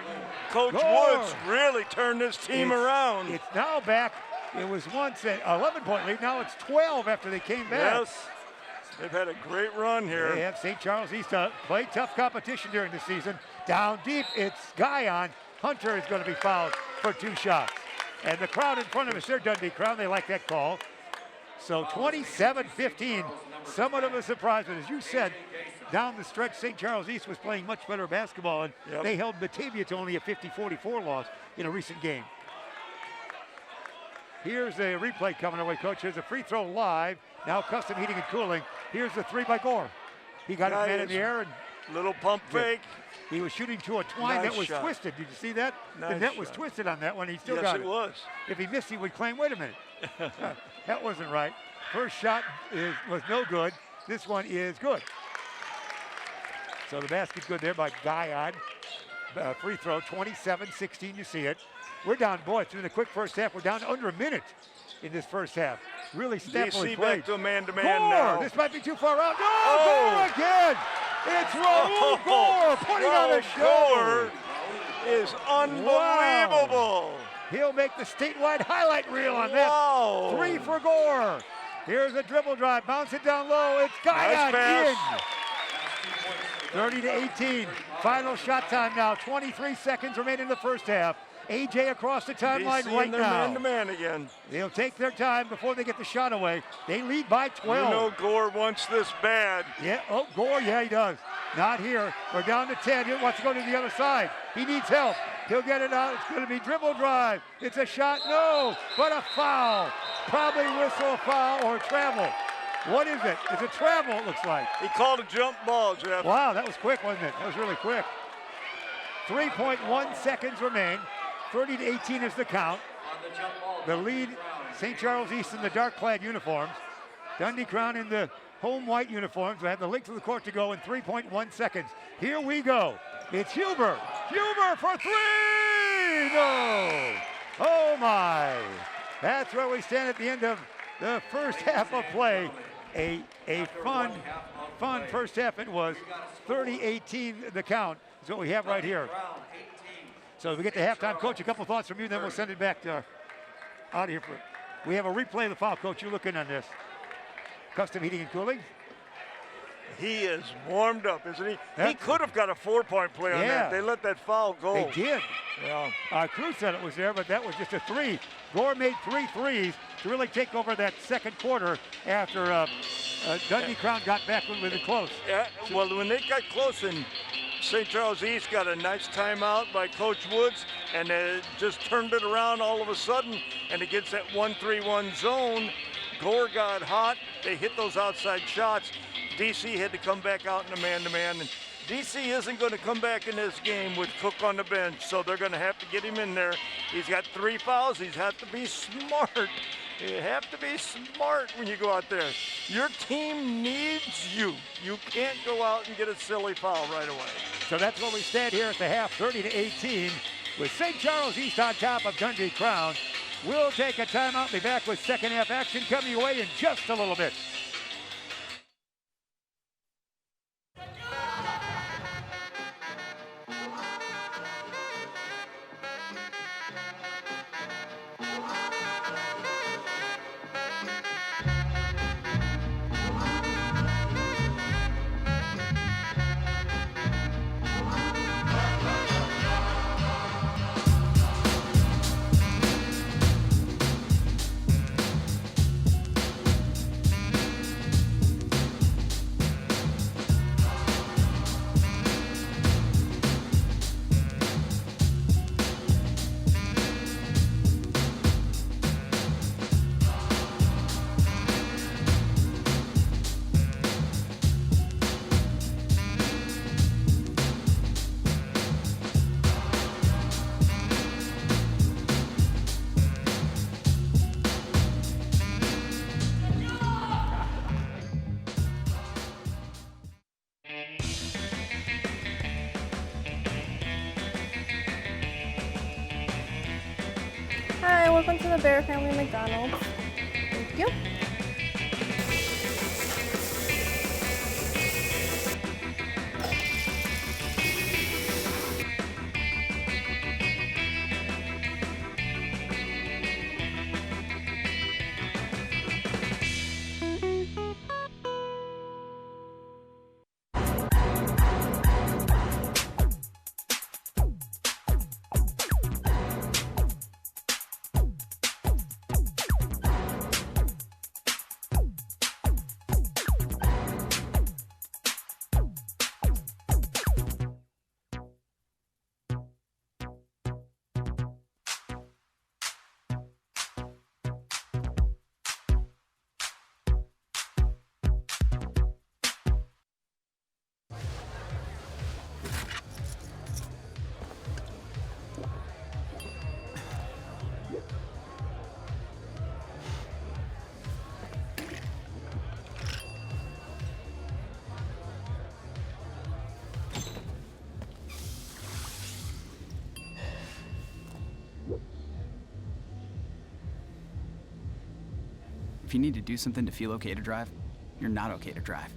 Coach Woods really turned this team around. It's now back. It was once an 11-point lead. Now it's 12 after they came back. Yes. They've had a great run here. They have St. Charles East played tough competition during the season. Down deep, it's Guyon. Hunter is going to be fouled for 2 shots. And the crowd in front of us, they're Dundee Crown. They like that call. So 27-15, somewhat of a surprise. But as you said, down the stretch, St. Charles East was playing much better basketball, and they held Batavia to only a 50-44 loss in a recent game. Here's a replay coming our way, coach. Here's a free throw live. Now custom heating and cooling. Here's the three by Gore. He got his man in the air. And little pump fake. he was shooting to a twine that was twisted. Did you see that? The net was twisted on that one. He still got it. Yes, it was. If he missed, he would claim, wait a minute. That wasn't right. First shot was no good. This one is good. So the basket's good there by Guyon. Free throw, 27-16, you see it. We're down, boy, through the quick first half, we're down under a minute. in this first half. Really snappily DC played. back to a man-to-man Gore! now. This might be too far out. No! Oh! Gore again! It's Raul Gore putting on a show! Gore is unbelievable. He'll make the statewide highlight reel on that. Wow. 3 for Gore. Here's a dribble drive. Bounce it down low. It's got in. 30-18. Final shot time now. 23 seconds remain in the first half. AJ across the timeline DC right and they're now. man-to-man again. They'll take their time before they get the shot away. They lead by 12. You know Gore wants this bad. Yeah, oh, Gore, yeah, he does. Not here. We're down to 10. He wants to go to the other side. He needs help. He'll get it out. It's going to be dribble drive. It's a shot. No, but a foul. Probably whistle a foul or travel. What is it? It's a travel, it looks like. He called a jump ball, Jeff. Wow, that was quick, wasn't it? That was really quick. 3.1 seconds remain. 30-18 is the count. The lead, St. Charles East in the dark-clad uniforms. Dundee Crown in the home white uniforms. We have the length of the court to go in 3.1 seconds. Here we go. It's Huber. Huber for 3! No! Oh my! That's where we stand at the end of the first half of play. A fun first half it was. 30-18 the count is what we have right here. So we get to halftime. Coach, a couple thoughts from you, then we'll send it back to out of here. We have a replay of the foul. Coach, you look in on this. Custom Heating and Cooling. He is warmed up, isn't he? Yep. He could have got a 4-point play on that. They let that foul go. They did. Yeah. Cruz said it was there, but that was just a 3. Gore made 3 threes to really take over that second quarter after Dundee Crown got back with it close. Yeah, well, when they got close and St. Charles East got a nice timeout by Coach Woods and just turned it around all of a sudden, and against that 1-3-1 zone, Gore got hot. They hit those outside shots. DC had to come back out in a man-to-man, and DC isn't going to come back in this game with Cook on the bench, so they're going to have to get him in there. He's got 3 fouls. He's have to be smart. You have to be smart when you go out there. Your team needs you. You can't go out and get a silly foul right away. So that's where we stand here at the half, 30-18, with St. Charles East on top of Dundee Crown. We'll take a timeout, be back with second half action coming your way in just a little bit. Hi, welcome to the Bear Family McDonald's. Thank you. If you need to do something to feel okay to drive, you're not okay to drive.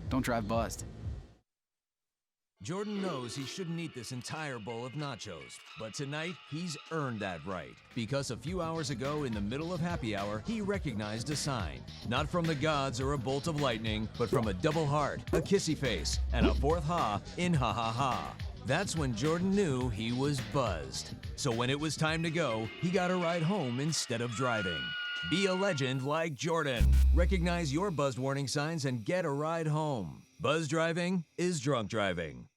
Don't drive buzzed. Jordan knows he shouldn't eat this entire bowl of nachos, but tonight he's earned that right because a few hours ago in the middle of happy hour, he recognized a sign. Not from the gods or a bolt of lightning, but from a double heart, a kissy face, and a fourth ha in ha ha ha. That's when Jordan knew he was buzzed. So when it was time to go, he got a ride home instead of driving. Be a legend like Jordan. Recognize your buzzed warning signs and get a ride home. Buzz driving is drunk driving.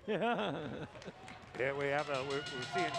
Here we have we're seeing.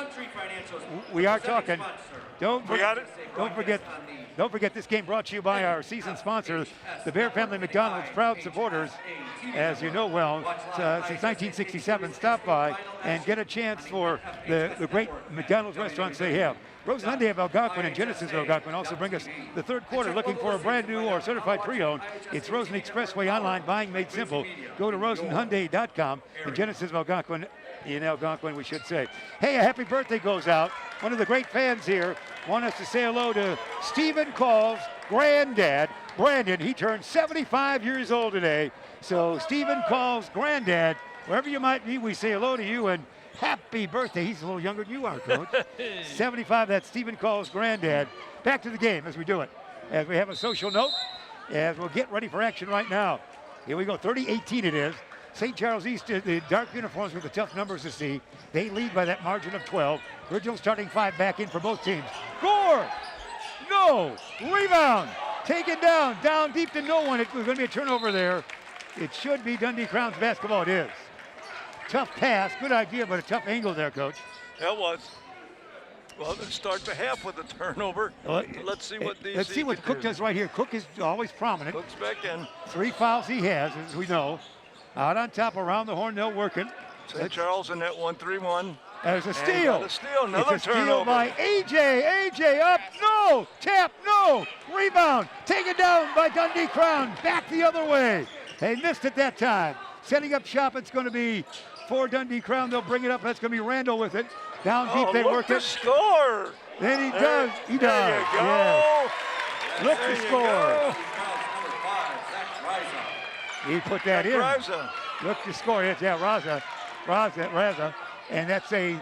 Country Financial. We are talking. Don't We got it. Don't forget this game brought to you by our season sponsor, the Bear Family McDonald's, proud supporters, as you know well, since 1967. Stop by and get a chance for the great McDonald's restaurants they have. Rose Hyundai of Algonquin and Genesis of Algonquin also bring us the third quarter. Looking for a brand new or certified pre-owned? It's Rosen Expressway online buying made simple. Go to rosenhyundai.com and Genesis of Algonquin, in Algonquin, we should say. Hey, a happy birthday goes out. One of the great fans here want us to say hello to Stephen Call's granddad, Brandon. He turned 75 years old today. So Stephen Call's granddad, wherever you might be, we say hello to you and happy birthday. He's a little younger than you are, Coach. 75, that's Stephen Call's granddad. Back to the game as we do it. As we have a social note, as we'll get ready for action right now. Here we go, 30-18 it is. St. Charles East, the dark uniforms with the tough numbers to see. They lead by that margin of 12. Original starting five back in for both teams. Gore! No! Rebound! Taken down deep to no one. It was going to be a turnover there. It should be Dundee Crown's basketball. It is. Tough pass, good idea, but a tough angle there, Coach. That was. Well, let's start the half with a turnover. Let's see what these. Let's see what Cook does right here. Cook is always prominent. Cook's back in. 3 fouls he has, as we know. Out on top, around the horn, they're working. St. Charles in that 1-3-1. There's a steal. And a steal, another it's a turnover. Steal by AJ. AJ up, no. Tap, no. Rebound, taken down by Dundee Crown. Back the other way. They missed it that time. Setting up shop, it's going to be for Dundee Crown. They'll bring it up. That's going to be Randall with it. Down deep, they work it. Score. Then he does. He does. There you go. Yeah. Look There to you score. go. He put that in. Raza. Look to score. It's Raza. And that's a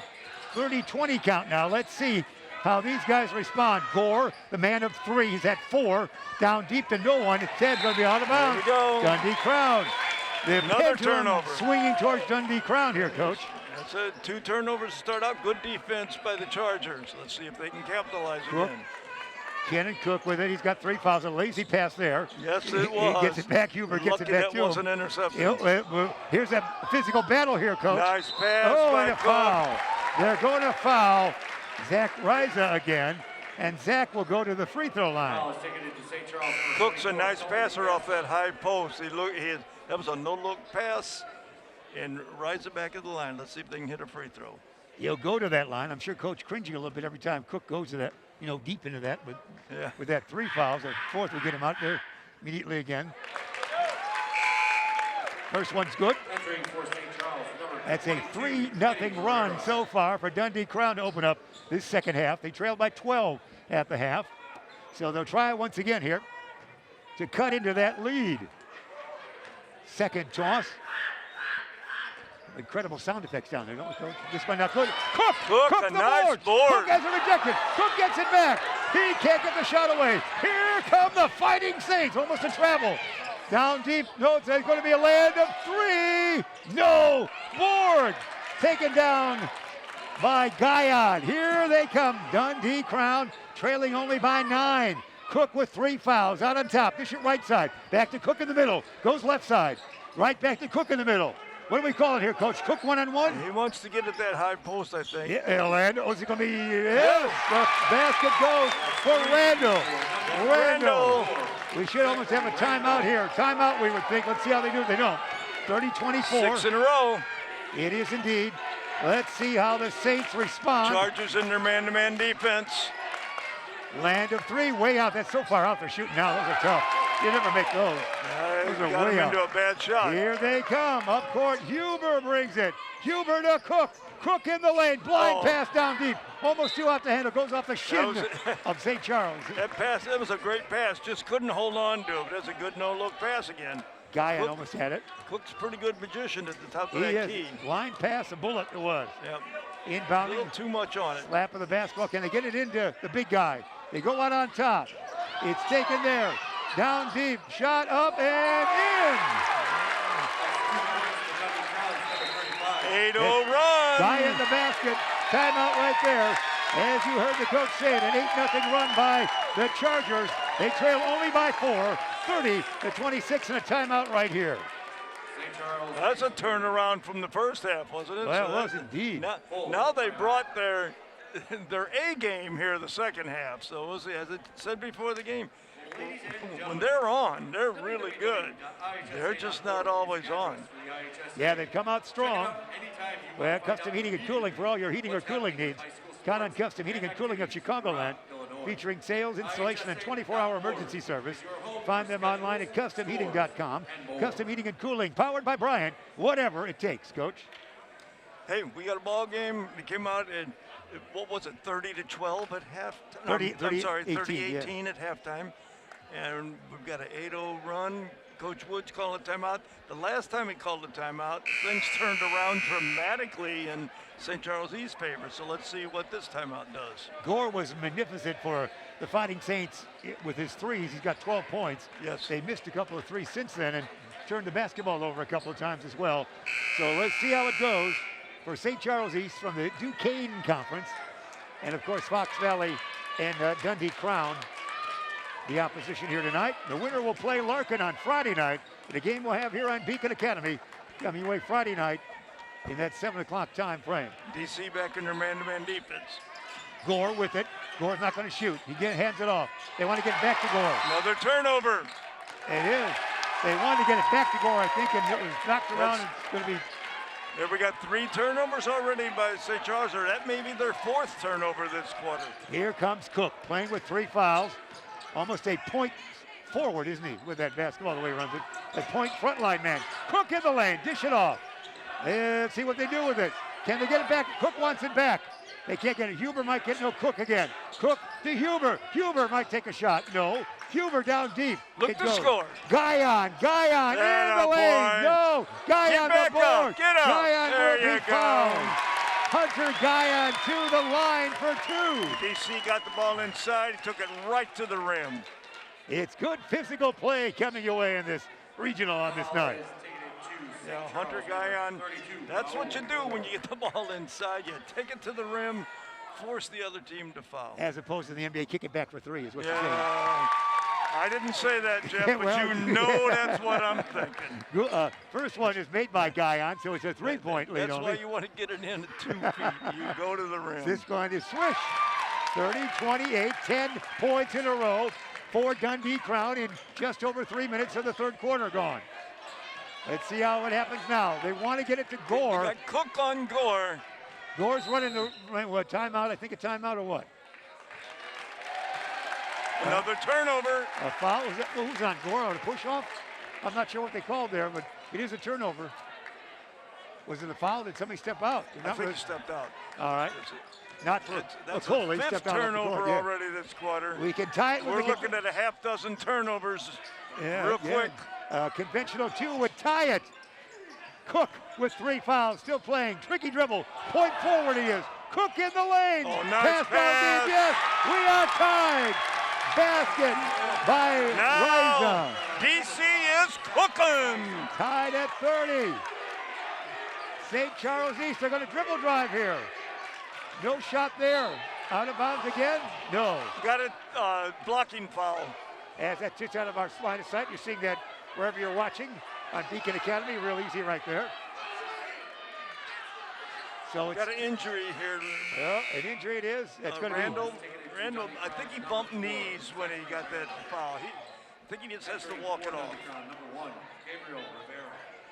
30-20 count now. Let's see how these guys respond. Gore, the man of three, he's at 4. Down deep to no one. Instead, going to be out of bounds. There you go. Dundee Crown. The Another pendulum turnover. swinging towards Dundee Crown here, Coach. That's it. 2 turnovers to start out. Good defense by the Chargers. Let's see if they can capitalize Cook. again. Cannon Cook with it. He's got 3 fouls. A lazy pass there. Yes, it was. He gets it back. Huber gets Lucky it back that to him. wasn't intercepted. Here's a physical battle here, Coach. Nice pass Oh, by and a Cook. foul. They're going to foul Zach Riza again, and Zach will go to the free throw line. Cook's a nice passer off that high post. That was a no-look pass, and Riza back at the line. Let's see if they can hit a free throw. He'll go to that line. I'm sure Coach cringing a little bit every time Cook goes to that, deep into that. But with that 3 fouls, the fourth will get him out there immediately again. First one's good. That's a 3-0 run so far for Dundee Crown to open up this second half. They trailed by 12 at the half. So they'll try once again here to cut into that lead. Second toss. Incredible sound effects down there, don't we, Coach? This one not good. Cook a the nice board. board. Cook has it rejected. Cook gets it back. He can't get the shot away. Here come the Fighting Saints, almost a travel. Down deep, no, it's going to be a land of 3. No, board. Taken down by Guyon. Here they come, Dundee Crown, trailing only by 9. Cook with 3 fouls, out on top. Bishop right side, back to Cook in the middle. Goes left side, right back to Cook in the middle. What do we call it here, Coach? Cook 1-on-1? He wants to get at that high post, I think. Yeah, Randall. Is it going to be? Yes. The basket goes for Randall. Randall. We should almost have a timeout here. Timeout, we would think. Let's see how they do. They don't. 30-24. 6 in a row. It is indeed. Let's see how the Saints respond. Chargers in their man-to-man defense. Land of 3, way out. That's so far out they're shooting now. Those are tough. You never make those. Those are Got way him out. into a bad shot. Here they come. Up court, Huber brings it. Huber to Cook. Cook in the lane. Blind pass down deep. Almost 2 off the handle. Goes off the shin of St. Charles. That was a great pass. Just couldn't hold on to it. That's a good no-look pass again. Guyon almost had it. Cook's a pretty good magician at the top of He that is. key. Line pass, a bullet it was. Yep. Inbounding. A little too much on it. Slap of the basketball. Can they get it into the big guy? They go out on top. It's taken there. Down deep. Shot up and in. 8-0 run. Guy in the basket. Timeout right there. As you heard the coach say it, an 8-0 run by the Chargers. They trail only by 4, 30-26, and a timeout right here. That's a turnaround from the first half, wasn't it? Well, it was indeed. Now they brought their A game here the second half. So we'll see, as I said before the game, when they're on, they're really good. They're just not always on. Yeah, they've come out strong. Well, Custom Heating and Cooling for all your heating or cooling needs. Count on Custom Heating and Cooling of Chicagoland, featuring sales, installation, and 24-hour emergency service. Find them online at customheating.com. Custom Heating and Cooling, powered by Brian. Whatever it takes, Coach. Hey, we got a ball game. We came out in, what was it, 30-12 at halftime? 30-18 at halftime. And we've got an 8-0 run. Coach Woods called a timeout. The last time he called a timeout, things turned around dramatically in St. Charles East favor. So let's see what this timeout does. Gore was magnificent for the Fighting Saints with his threes. He's got 12 points. Yes. They missed a couple of threes since then and turned the basketball over a couple of times as well. So let's see how it goes for St. Charles East from the Duquesne Conference. And of course, Fox Valley and Dundee Crown, the opposition here tonight. The winner will play Larkin on Friday night. The game we'll have here on Beacon Academy coming away Friday night in that 7 o'clock time frame. DC back in their man-to-man defense. Gore with it. Gore's not going to shoot. He hands it off. They want to get it back to Gore. Another turnover. It is. They wanted to get it back to Gore, I think, and it was knocked around. It's going to be. There we got 3 turnovers already by St. Charles, or that may be their 4th turnover this quarter. Here comes Cook playing with 3 fouls. Almost a point forward, isn't he, with that basketball, the way he runs it. A point front line man. Cook in the lane, dish it off. Let's see what they do with it. Can they get it back? Cook wants it back. They can't get it. Huber might get no Cook again. Cook to Huber. Huber might take a shot. No. Huber down deep. Look to score. Guyon in the lane. No. Guyon the board. Up. Get up. Guyon there will you be go. fouled. Hunter Guyon to the line for 2. DC got the ball inside. He took it right to the rim. It's good physical play coming your way in this regional on this night. Yeah, Hunter Guyon, that's what you do when you get the ball inside. You take it to the rim, force the other team to foul. As opposed to the NBA kick it back for 3 is what you're saying. I didn't say that, Jeff, but well, you know that's what I'm thinking. First one is made by Guyon, so it's a 3-point lead. That's only. why you want to get it in at 2 feet. You go to the rim. This going to swish. 30, 28, 10 points in a row for Dundee Crown in just over 3 minutes of the third quarter gone. Let's see how it happens now. They want to get it to Gore. Got Cook on Gore. Gore's running the timeout. I think a timeout or what? Another turnover. A foul? Who's on Gore on a push-off? I'm not sure what they called there, but it is a turnover. Was it a foul? Did somebody step out? I think he stepped out. All right. Not for That's Cole. a 5th turnover already this quarter. We can tie it. We're looking at a half dozen turnovers real quick. Conventional 2 would tie it. Cook with 3 fouls, still playing. Tricky dribble. Point forward he is. Cook in the lane. Oh, nice pass. Yes, we are tied. Basket by Riza. DC is cooking. Tied at 30. St. Charles East, they're going to dribble drive here. No shot there. Out of bounds again? No. Got a blocking foul. As that sits out of our line of sight, you're seeing that wherever you're watching on Beacon Academy, real easy right there. So it's got an injury here. Well, an injury it is. That's going to be Randall, I think he bumped knees when he got that foul. I think he just has to walk it off.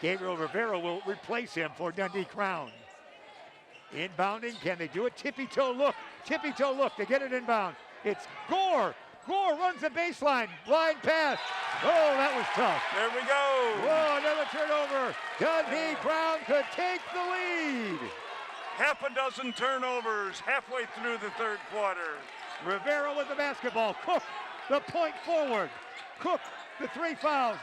Gabriel Rivera will replace him for Dundee Crown. Inbounding, can they do it? Tippy toe look. They get it inbound. It's Gore. Gore runs the baseline. Blind pass. Oh, that was tough. There we go. Whoa, another turnover. Dundee Crown could take the lead. Half a dozen turnovers halfway through the third quarter. Rivera with the basketball. Cook, the point forward. Cook, the 3 fouls.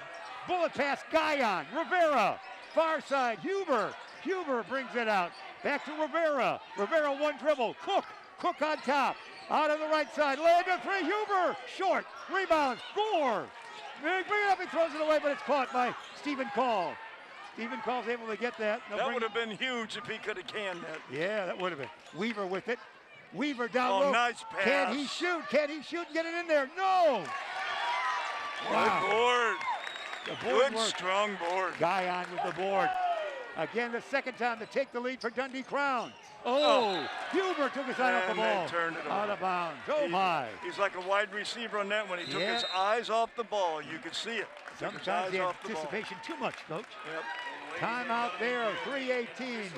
Bullet pass, Guyon. Rivera, far side, Huber. Huber brings it out. Back to Rivera. Rivera 1 dribble. Cook on top. Out on the right side. Land to 3. Huber. Short. Rebounds. Gore. Bring it up. He throws it away, but it's caught by Stephen Call. Stephen Call's able to get that. That would have been huge if he could have canned that. Yeah, that would have been. Weaver with it. Weaver down low. Oh, nice pass. Can he shoot and get it in there? No. Wow. Good board. The board Good, work. strong board. Guyon with the board. Again, the second time to take the lead for Dundee Crown. Oh, Huber took his eye off the And they ball. turned it Out over. of bounds. Oh, my. He's like a wide receiver on that one. He took Yeah. his eyes off the ball. You could see it. Took his Sometimes eyes the off the ball. anticipation too much, Coach. Yep. Timeout there, 3:18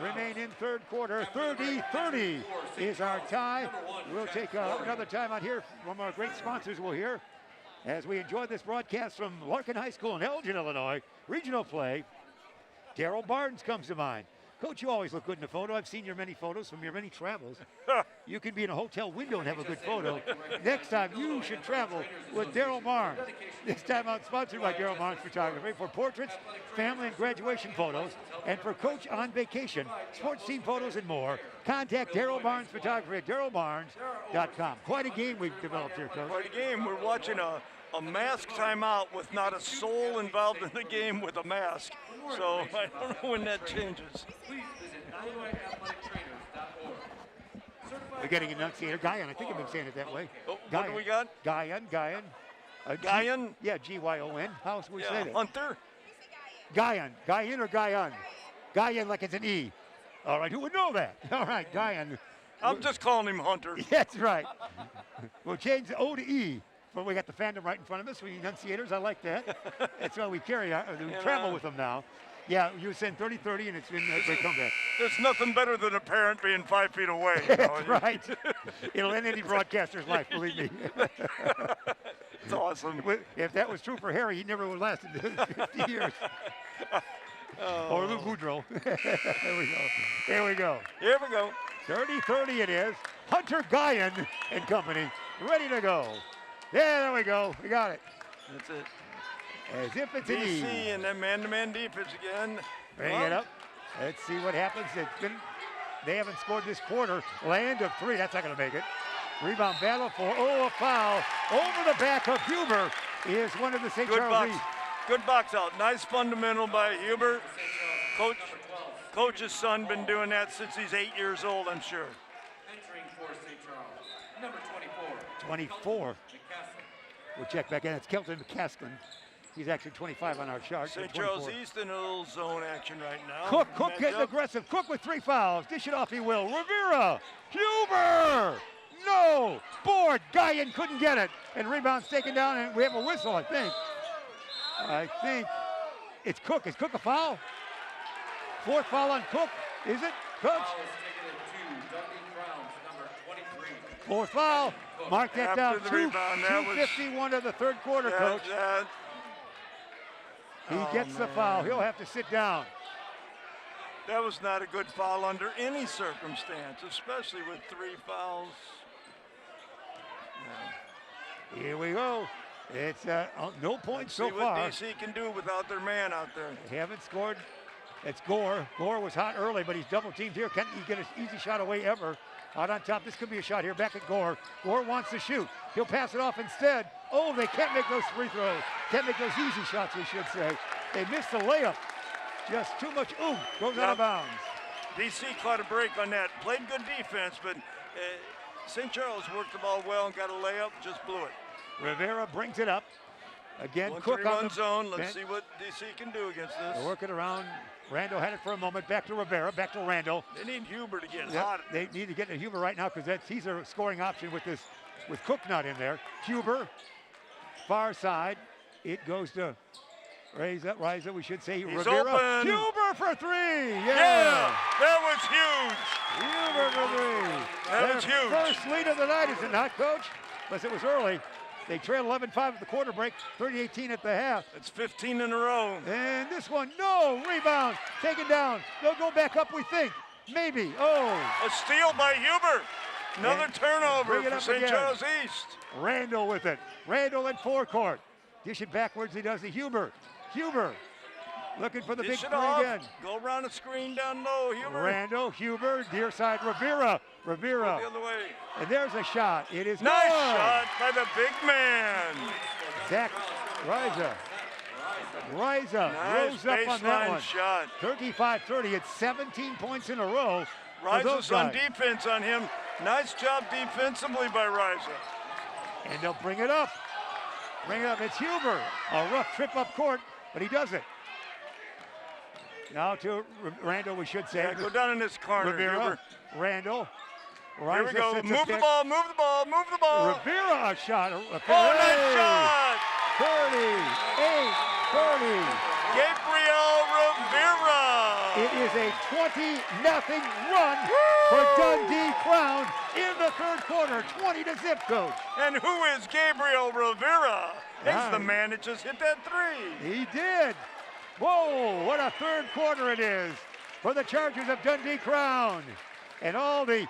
remain in third quarter. 30-30 is our tie. We'll take another timeout here from our great sponsors we'll hear as we enjoy this broadcast from Larkin High School in Elgin, Illinois. Regional play. Darryl Barnes comes to mind. Coach, you always look good in a photo. I've seen your many photos from your many travels. You can be in a hotel window and have a good photo. Next time, you should travel with Darryl Barnes. This time out sponsored by Darryl Barnes Photography for portraits, family and graduation photos, and for Coach on vacation, sports team photos, and more. Contact Darryl Barnes Photography at darrylbarnes.com. Quite a game we've developed here, Coach. Quite a game. We're watching a mask timeout with not a soul involved in the game with a mask. So I don't know when that changes. We're getting enunciator. Guyon, I think I've been saying it that way. Oh, what do we got? Guyon. Guyon? Yeah, G-Y-O-N. How else we say that? Hunter? Guyon or Guyon? Guyon like it's an E. All right, who would know that? All right, Guyon. I'm just calling him Hunter. That's right. We'll change the O to E. But we got the fandom right in front of us. We enunciators, I like that. That's why we travel with them now. Yeah, you were saying 30-30, and it's been a great comeback. There's nothing better than a parent being 5 feet away. You know? That's right. It'll end any broadcaster's life, believe me. It's awesome. If that was true for Harry, he never would last 50 years. Or Lou Boudreau. There we go. Here we go. 30-30 it is. Hunter Guyon and company ready to go. Yeah, there we go. We got it. That's it. As if it's an E. DC and then man-to-man defense again. Bring it up. Let's see what happens. They haven't scored this quarter. Land of 3. That's not going to make it. Rebound battle for, a foul. Over the back of Huber is one of the St. Charles East. Good box out. Nice fundamental by Huber. Coach's son been doing that since he's 8 years old, I'm sure. Entering for St. Charles, number 24. 24. We'll check back in. It's Kelton McCaskin. He's actually 25 on our chart. St. Charles East in a little zone action right now. Cook getting aggressive. Cook with 3 fouls. Dish it off he will. Rivera. Huber. No. Board. Guyon couldn't get it. And rebound's taken down, and we have a whistle, I think. I think it's Cook. Is Cook a foul? 4th foul on Cook. Is it, Coach? 4th foul. Mark that down. 2:51 of the third quarter, Coach. He gets the foul. He'll have to sit down. That was not a good foul under any circumstance, especially with 3 fouls. Here we go. It's no points so far. Let's see what DC can do without their man out there. They haven't scored. It's Gore. Gore was hot early, but he's double teamed here. Can't he get an easy shot away ever? Out on top. This could be a shot here. Back at Gore. Gore wants to shoot. He'll pass it off instead. Oh, they can't make those free throws. Can't make those easy shots, we should say. They missed the layup. Just too much oomph. Goes out of bounds. DC caught a break on that. Played good defense, but St. Charles worked the ball well and got a layup. Just blew it. Rivera brings it up. Again, 1-3 Cook on the zone. Let's see what DC can do against this. They're working around. Randall had it for a moment. Back to Rivera. Back to Randall. They need Huber to get hot. They need to get to Huber right now because he's a scoring option with Cook not in there. Huber, far side. It goes to Riza, we should say. He's Rivera. open. Huber for 3. Yeah, that was huge. Huber for 3. That was huge. First lead of the night, is it not, Coach? Unless it was early. They trailed 11-5 at the quarter break, 30-18 at the half. It's 15 in a row. And this one, no, rebound, taken down. They'll go back up, we think. Maybe, A steal by Huber. Another turnover for St. Charles East. Randall with it. Randall in forecourt. Dish it backwards, he does to Huber. Huber, looking for the big 3 again. Go around the screen down low, Huber. Randall, Huber, near side, Rivera. The other way. And there's a shot. It is nice good. shot by the big man. Zach Riza Nice rose up on that one. Shot. 35-30. It's 17 points in a row. Riza's on defense on him. Nice job defensively by Riza. And they'll bring it up. Bring it up. It's Huber. A rough trip up court, but he does it. Now to Randall, we should say. Yeah, go down in this corner, Rivera. Huber. Randall. Here we go. Sits Move up the there. ball, move the ball, move the ball. Rivera a shot. Oh, nice shot. 38-30. Gabriel Rivera. It is a 20-0 run for Dundee Crown in the third quarter. 20-0, coach. And who is Gabriel Rivera? He's Right. the man that just hit that three. He did. Whoa, what a third quarter it is for the Chargers of Dundee Crown. And all the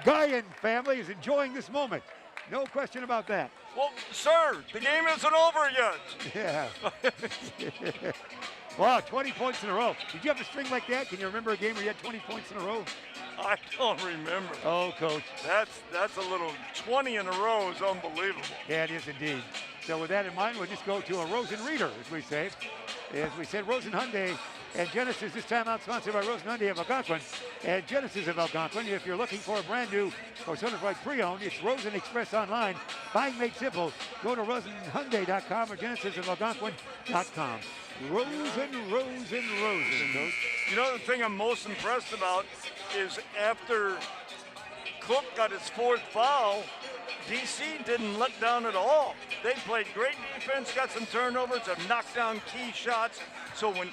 Guyan family is enjoying this moment. No question about that. Well, sir, the game isn't over yet. Yeah. Wow, 20 points in a row. Did you have a string like that? Can you remember a game where you had 20 points in a row? I don't remember. Oh, coach. That's a little 20 in a row is unbelievable. Yeah, it is indeed. So with that in mind, we'll just go to a Rosen Reader, as we say. As we said, Rosen Hyundai and Genesis, this time out sponsored by Rosen Hyundai of Algonquin and Genesis of Algonquin. If you're looking for a brand new or certified pre-owned, it's Rosen Express online. Buying made simple. Go to rosenhyundai.com or genesisofalgonquin.com. Rosen. Coach. You know the thing I'm most impressed about is after Cook got his fourth foul, DC didn't let down at all. They played great defense, got some turnovers, have knocked down key shots. So when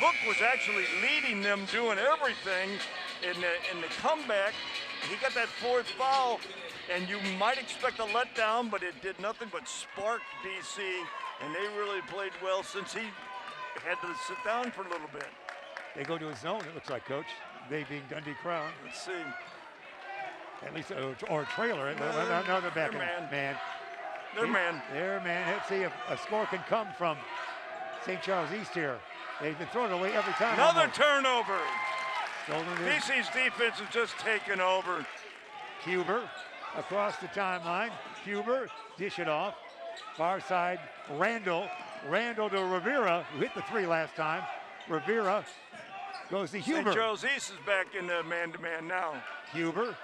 Cook was actually leading them, doing everything in the comeback, he got that fourth foul, and you might expect a letdown, but it did nothing but spark DC, and they really played well since he had to sit down for a little bit. They go to a zone, it looks like, Coach. They being Dundee Crown. Let's see. At least, or a trailer. No, they're back. Man. Man. Let's see if a score can come from St. Charles East here. They've been throwing it away every time. Another almost. turnover. Stolen in. BC's defense is just taken over. Huber across the timeline. Huber, dish it off. Far side, Randall. Randall to Rivera, who hit the three last time. Rivera goes to Huber. St. Charles East is back in the man-to-man now. Huber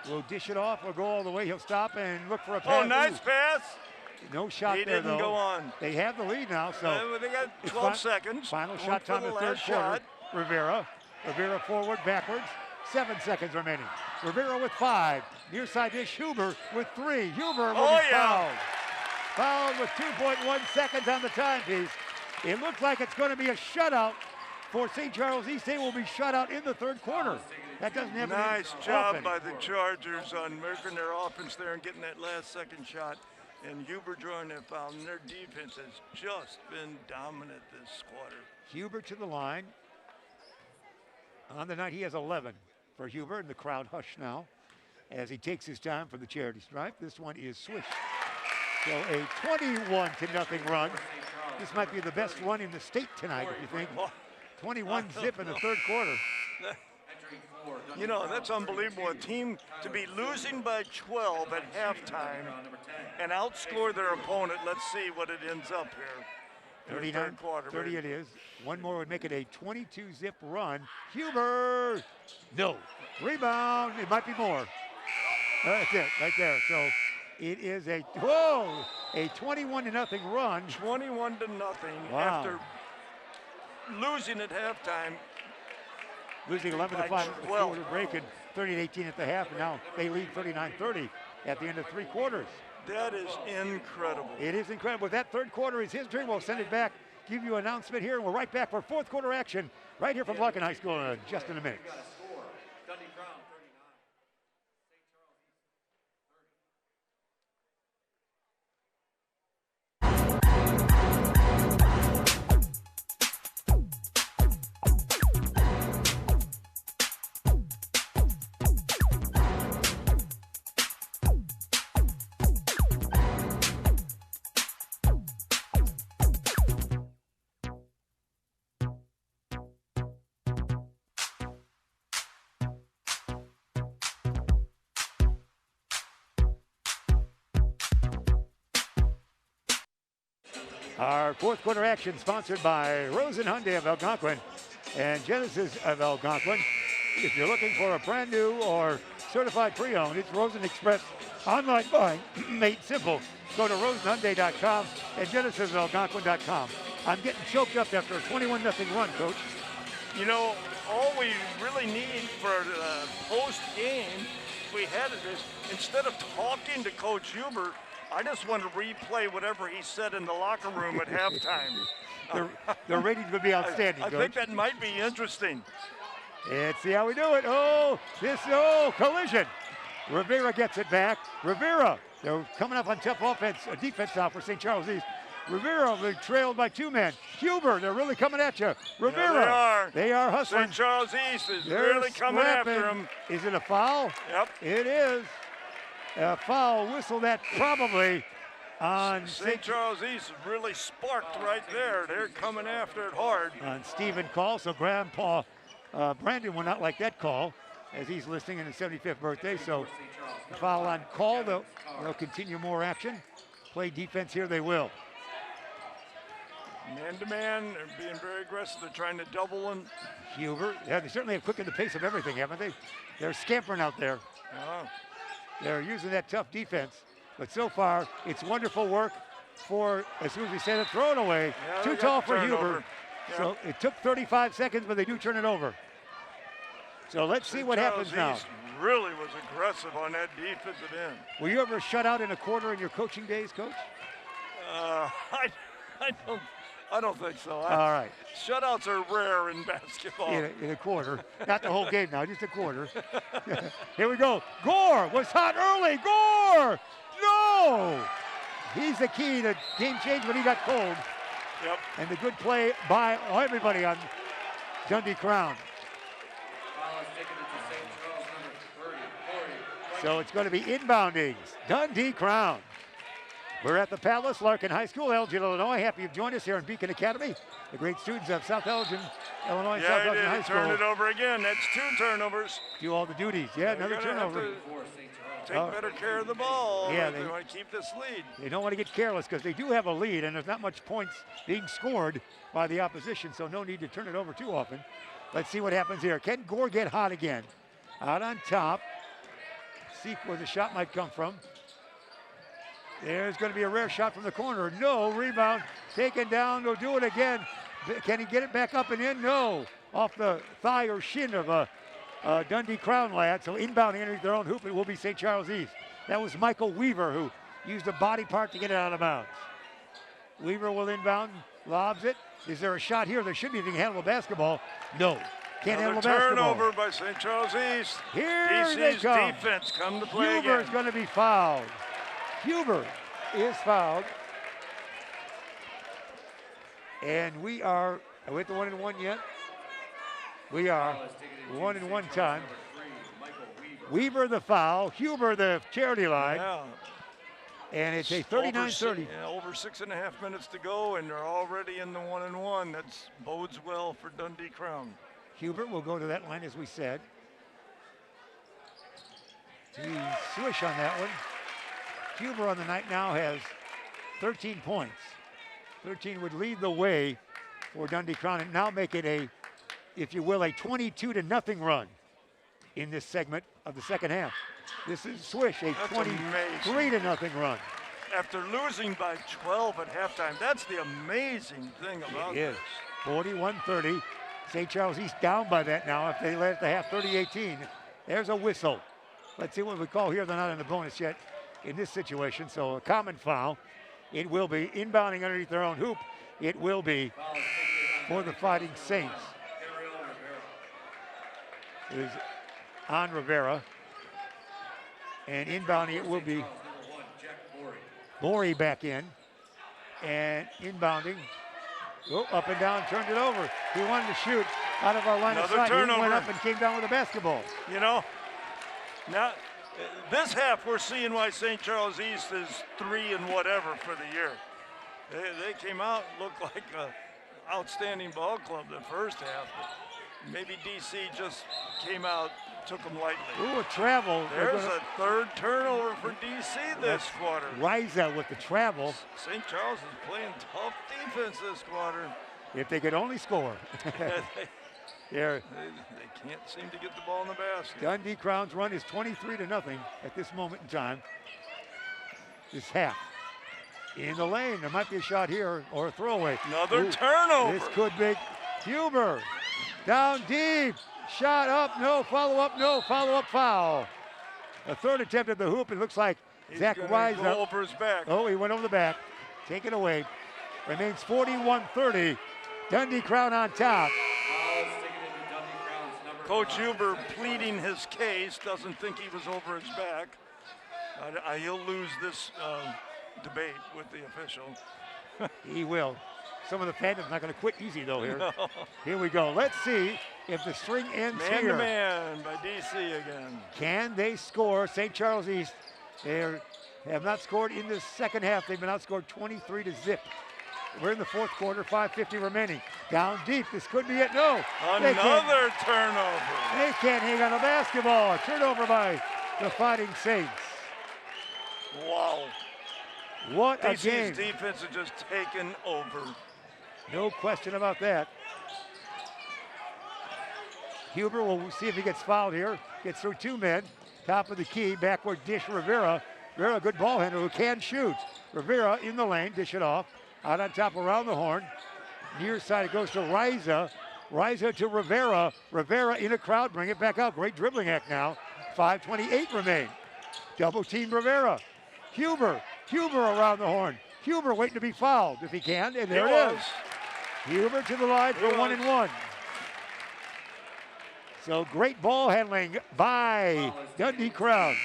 will dish it off or go all the way. He'll stop and look for a pass. Oh, nice pass. No shot He there, didn't though. go on. They have the lead now, so They got it's 12 seconds. Final One shot for time the in the third last quarter. shot. Rivera forward, backwards. 7 seconds remaining. Rivera with 5. Near side dish, Huber with 3. Huber will be fouled. Fouled with 2.1 seconds on the timepiece. It looks like it's going to be a shutout for St. Charles East. They will be shut out in the third quarter. That doesn't happen. Nice job often. by the Chargers on making their offense there and getting that last second shot. And Huber drawing that foul. And their defense has just been dominant this quarter. Huber to the line. On the night, he has 11 for Huber, and the crowd hush now as he takes his time for the charity stripe. This one is swished. So a 21-0 run. This might be the best run in the state tonight, if you think. 21 zip in the third quarter. You know, that's unbelievable. A team to be losing by 12 at halftime and outscore their opponent. Let's see what it ends up here. 39, 30 it is. One more would make it a 22-zip run. Huber, no. Rebound, it might be more. That's it, right there. So it is a 21-0 run. 21-0 Wow. after losing at halftime. Losing 11-5 at the quarter break and 30-18 at the half, and now they lead 39-30 at the end of 3 quarters. That is incredible. It is incredible. That third quarter is history. We'll send it back, give you an announcement here, and we're right back for fourth quarter action right here from Larkin High School in just in a minute. Dundee Crown 39. Our fourth quarter action sponsored by Rosen Hyundai of Algonquin and Genesis of Algonquin. If you're looking for a brand new or certified pre-owned, it's Rosen Express Online buying made simple. Go to rosenhyundai.com and genesis.algonquin.com. I'm getting choked up after a 21-0 run, Coach. You know, all we really need for the post-game, if we had it, is instead of talking to Coach Huber, I just want to replay whatever he said in the locker room at halftime. The ratings would be outstanding, I Coach. think that might be interesting. Let's see how we do it. Collision. Rivera gets it back. Rivera, they're coming up on tough defense now for St. Charles East. Rivera, they're trailed by 2 men. Huber, they're really coming at you. Rivera, yeah, they are hustling. St. Charles East is They're really coming scrapping. after him. Is it a foul? Yep. It is. A foul whistle that probably on St. Charles East is really sparked right there. They're coming after it hard. On Stephen Call, so Grandpa Brandon will not like that call as he's listening in his 75th birthday. So the foul on Call, they'll continue more action. Play defense here, they will. Man-to-man, they're being very aggressive. They're trying to double him. Huber, yeah, they certainly have quickened the pace of everything, haven't they? They're scampering out there. Oh. They're using that tough defense. But so far, it's wonderful work for, as soon as we say it, throw it away. Yeah, Too tall for Huber. Yeah. So it took 35 seconds, but they do turn it over. So let's see what happens now. East really was aggressive on that defensive end. Were you ever shut out in a quarter in your coaching days, Coach? I don't think so. All right. Shutouts are rare in basketball. In a quarter. Not the whole game now, just a quarter. Here we go. Gore was hot early. Gore! No! He's the key to game change when he got cold. Yep. And the good play by everybody on Dundee Crown. So it's going to be inbounding. Dundee Crown. We're at the Palace, Larkin High School, Elgin, Illinois. Happy you've joined us here in Beacon Academy. The great students of South Elgin, Illinois, and South Elgin High School. Turn it over again. That's 2 turnovers. Do all the duties. Yeah, another turnover. Take better care of the ball. Yeah, they want to keep this lead. They don't want to get careless because they do have a lead, and there's not much points being scored by the opposition, so no need to turn it over too often. Let's see what happens here. Can Gore get hot again? Out on top. See where the shot might come from. There's going to be a rare shot from the corner. No, rebound. Taken down. They'll do it again. Can he get it back up and in? No. Off the thigh or shin of a Dundee Crown lad. So inbounding underneath their own hoop, it will be St. Charles East. That was Michael Weaver who used a body part to get it out of bounds. Weaver will inbound, lobs it. Is there a shot here? There should be if you can handle the basketball. No. Can't handle the basketball. Turnover by St. Charles East. Here DC's they come. defense come to play Huber is again. going to be fouled. Huber is fouled. And we are we at the 1-and-1 yet? We are 1-and-1 time. Weaver the foul, Huber the charity line. Yeah. And it's a 39-30. Over 6.5 minutes to go, and they're already in the 1-and-1. That bodes well for Dundee Crown. Huber will go to that line, as we said. He swish on that one. Huber on the night now has 13 points. 13 would lead the way for Dundee Crown and now make it a, if you will, a 22-0 run in this segment of the second half. This is Swish, a 23-0 run. After losing by 12 at halftime, that's the amazing thing about this. 41-30. St. Charles East down by that now. If they let it to half, 30-18. There's a whistle. Let's see what we call here. They're not in the bonus yet in this situation. So a common foul. It will be inbounding underneath their own hoop. It will be for the Fighting Saints. It is on Rivera. And inbounding it will be Borey back in. And inbounding. Oh, up and down, turned it over. He wanted to shoot out of our line of sight. He went up and came down with a basketball. You know, now this half we're seeing why St. Charles East is 3 and whatever for the year. They came out, looked like an outstanding ball club the first half. But maybe DC just came out, took them lightly. Ooh, a travel. There's a third turnover for DC this quarter. Riza with the travel. St. Charles is playing tough defense this quarter. If they could only score. There. They can't seem to get the ball in the basket. Dundee Crown's run is 23-0 at this moment in time. This half. In the lane, there might be a shot here or a throwaway. Another turnover. This could be Huber. Down deep. Shot up, no follow-up, no follow-up foul. A third attempt at the hoop. It looks like Zach Riza. Go over his back. Oh, he went over the back. Take it away. Remains 41-30. Dundee Crown on top. Coach Huber pleading his case, doesn't think he was over his back. He'll lose this debate with the official. He will. Some of the fandom's not going to quit easy, though, here. No. Here we go. Let's see if the string ends Man here. to man by DC again. Can they score? St. Charles East, they have not scored in the second half. They've been outscored 23-0. We're in the fourth quarter, 5:50 remaining. Down deep, this could be it. No. Another turnover. They can't hang on the basketball. Turnover by the Fighting Saints. Wow. What a game. DC's defense has just taken over. No question about that. Huber will see if he gets fouled here. Gets through two men. Top of the key, backward dish Rivera. Rivera, a good ball handler who can shoot. Rivera in the lane, dish it off. Out on top around the horn. Near side, it goes to Riza. Riza to Rivera. Rivera in a crowd, bring it back out. Great dribbling act now. 5:28 remain. Double team Rivera. Huber around the horn. Huber waiting to be fouled if he can, and there it is. Huber to the line for 1-1. So great ball handling by Dundee Crown.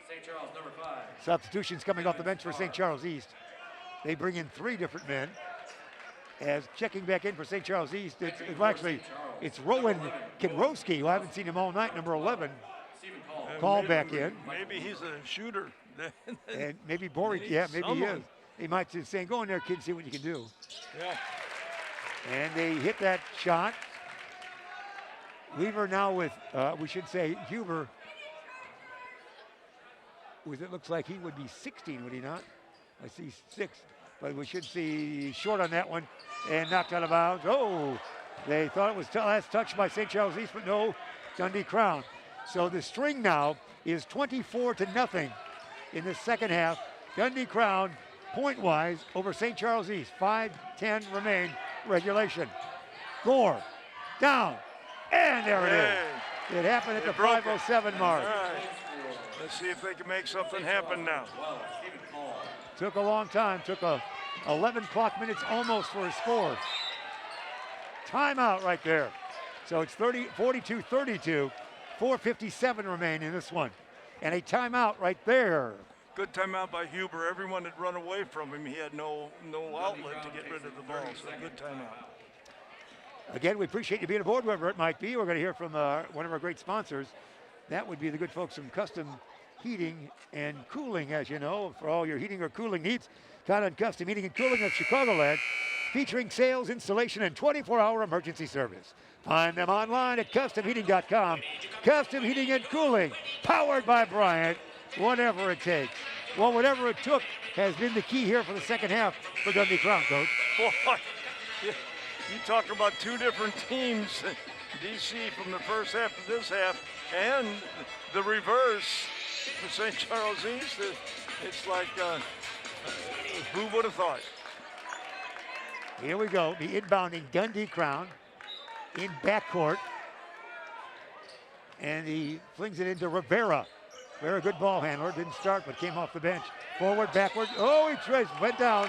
St. Charles, number 5. Substitutions coming off the bench for St. Charles East. They bring in 3 different men. As checking back in for St. Charles East, it's Rowan Kinrowski, who I haven't seen him all night, number 11. Call back in. Maybe he's a shooter. And maybe Bori, yeah, maybe he is. He might just say, go in there, kid, see what you can do. Yeah. And they hit that shot. Weaver now with, we should say, Huber. It looks like he would be 16, would he not? I see 6, but we should see short on that one. And knocked out of bounds. Oh, they thought it was last touch by St. Charles East, but no, Dundee Crown. So the string now is 24-0 in the second half. Dundee Crown, point-wise, over St. Charles East. 5:10 remain, regulation. Gore, down, and there it is. It happened at the 5:07 mark. All right. Let's see if they can make something happen now. Took a long time, took 11 clock minutes almost for a score. Timeout right there. So it's 42-32, 4:57 remain in this one. And a timeout right there. Good timeout by Huber. Everyone had run away from him. He had no outlet to get rid of the ball, so good timeout. Again, we appreciate you being aboard, wherever it might be. We're going to hear from one of our great sponsors. That would be the good folks from Custom Heating and Cooling, as you know, for all your heating or cooling needs. Count on Custom Heating and Cooling of Chicagoland, featuring sales, installation, and 24-hour emergency service. Find them online at customheating.com. Custom Heating and Cooling, powered by Bryant, whatever it takes. Well, whatever it took has been the key here for the second half for Dundee Crown, Coach. Boy, you talk about 2 different teams, DC from the first half to this half, and the reverse for St. Charles East. It's like, who would have thought? Here we go, the inbounding Dundee Crown in backcourt. And he flings it into Rivera. Very good ball handler, didn't start but came off the bench. Forward, backward, oh, he tries, went down.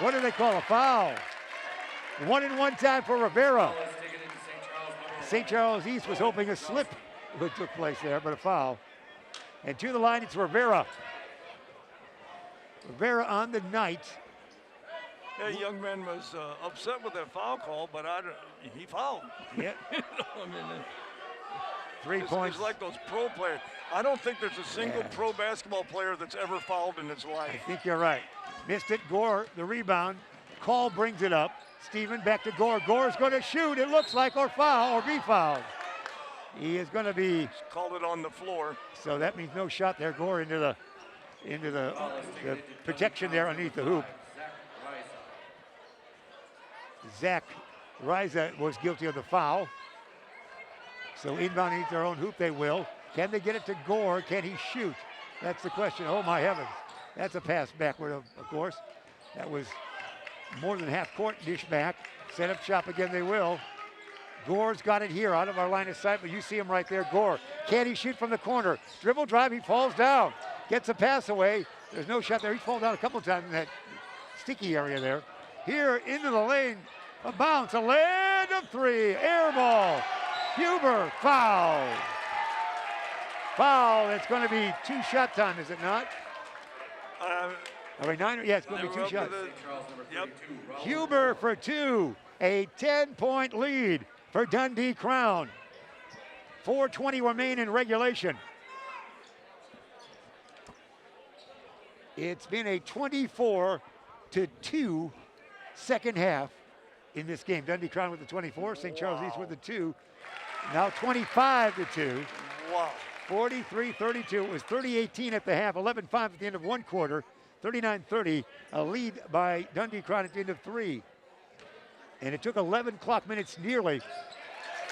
What do they call a foul? 1-and-1 time for Rivera. St. Charles East was hoping a slip took place there, but a foul. And to the line, it's Rivera. Rivera on the night. Yeah, young man was upset with that foul call, but he fouled. Yeah. I mean, 3 points. It's like those pro players. I don't think there's a single pro basketball player that's ever fouled in his life. I think you're right. Missed it, Gore, the rebound. Call brings it up. Steven back to Gore. Gore's going to shoot, it looks like, or foul, or be fouled. He is going to be. Called it on the floor. So that means no shot there. Gore into the protection there underneath the hoop. Zach Riza was guilty of the foul. So inbounding at their own hoop they will. Can they get it to Gore? Can he shoot? That's the question. Oh my heavens. That's a pass backward, of course. That was more than half court dish back. Set up shop again they will. Gore's got it here out of our line of sight, but you see him right there. Gore, can he shoot from the corner? Dribble drive, he falls down. Gets a pass away. There's no shot there. He's fallen down a couple of times in that sticky area there. Here into the lane, a bounce, a land of three, air ball. Huber, foul. Foul, it's going to be 2 shot time, is it not? Are we 9? Yeah, it's going to be 2 shots. Yep. Huber for 2, a 10-point lead for Dundee Crown. 4:20 remain in regulation. It's been a 24-2 second half in this game. Dundee Crown with the 24, St. Charles East with the 2. Now 25-2. Wow. 43-32. It was 30-18 at the half, 11-5 at the end of one quarter, 39-30, a lead by Dundee Crown at the end of 3. And it took 11 clock minutes nearly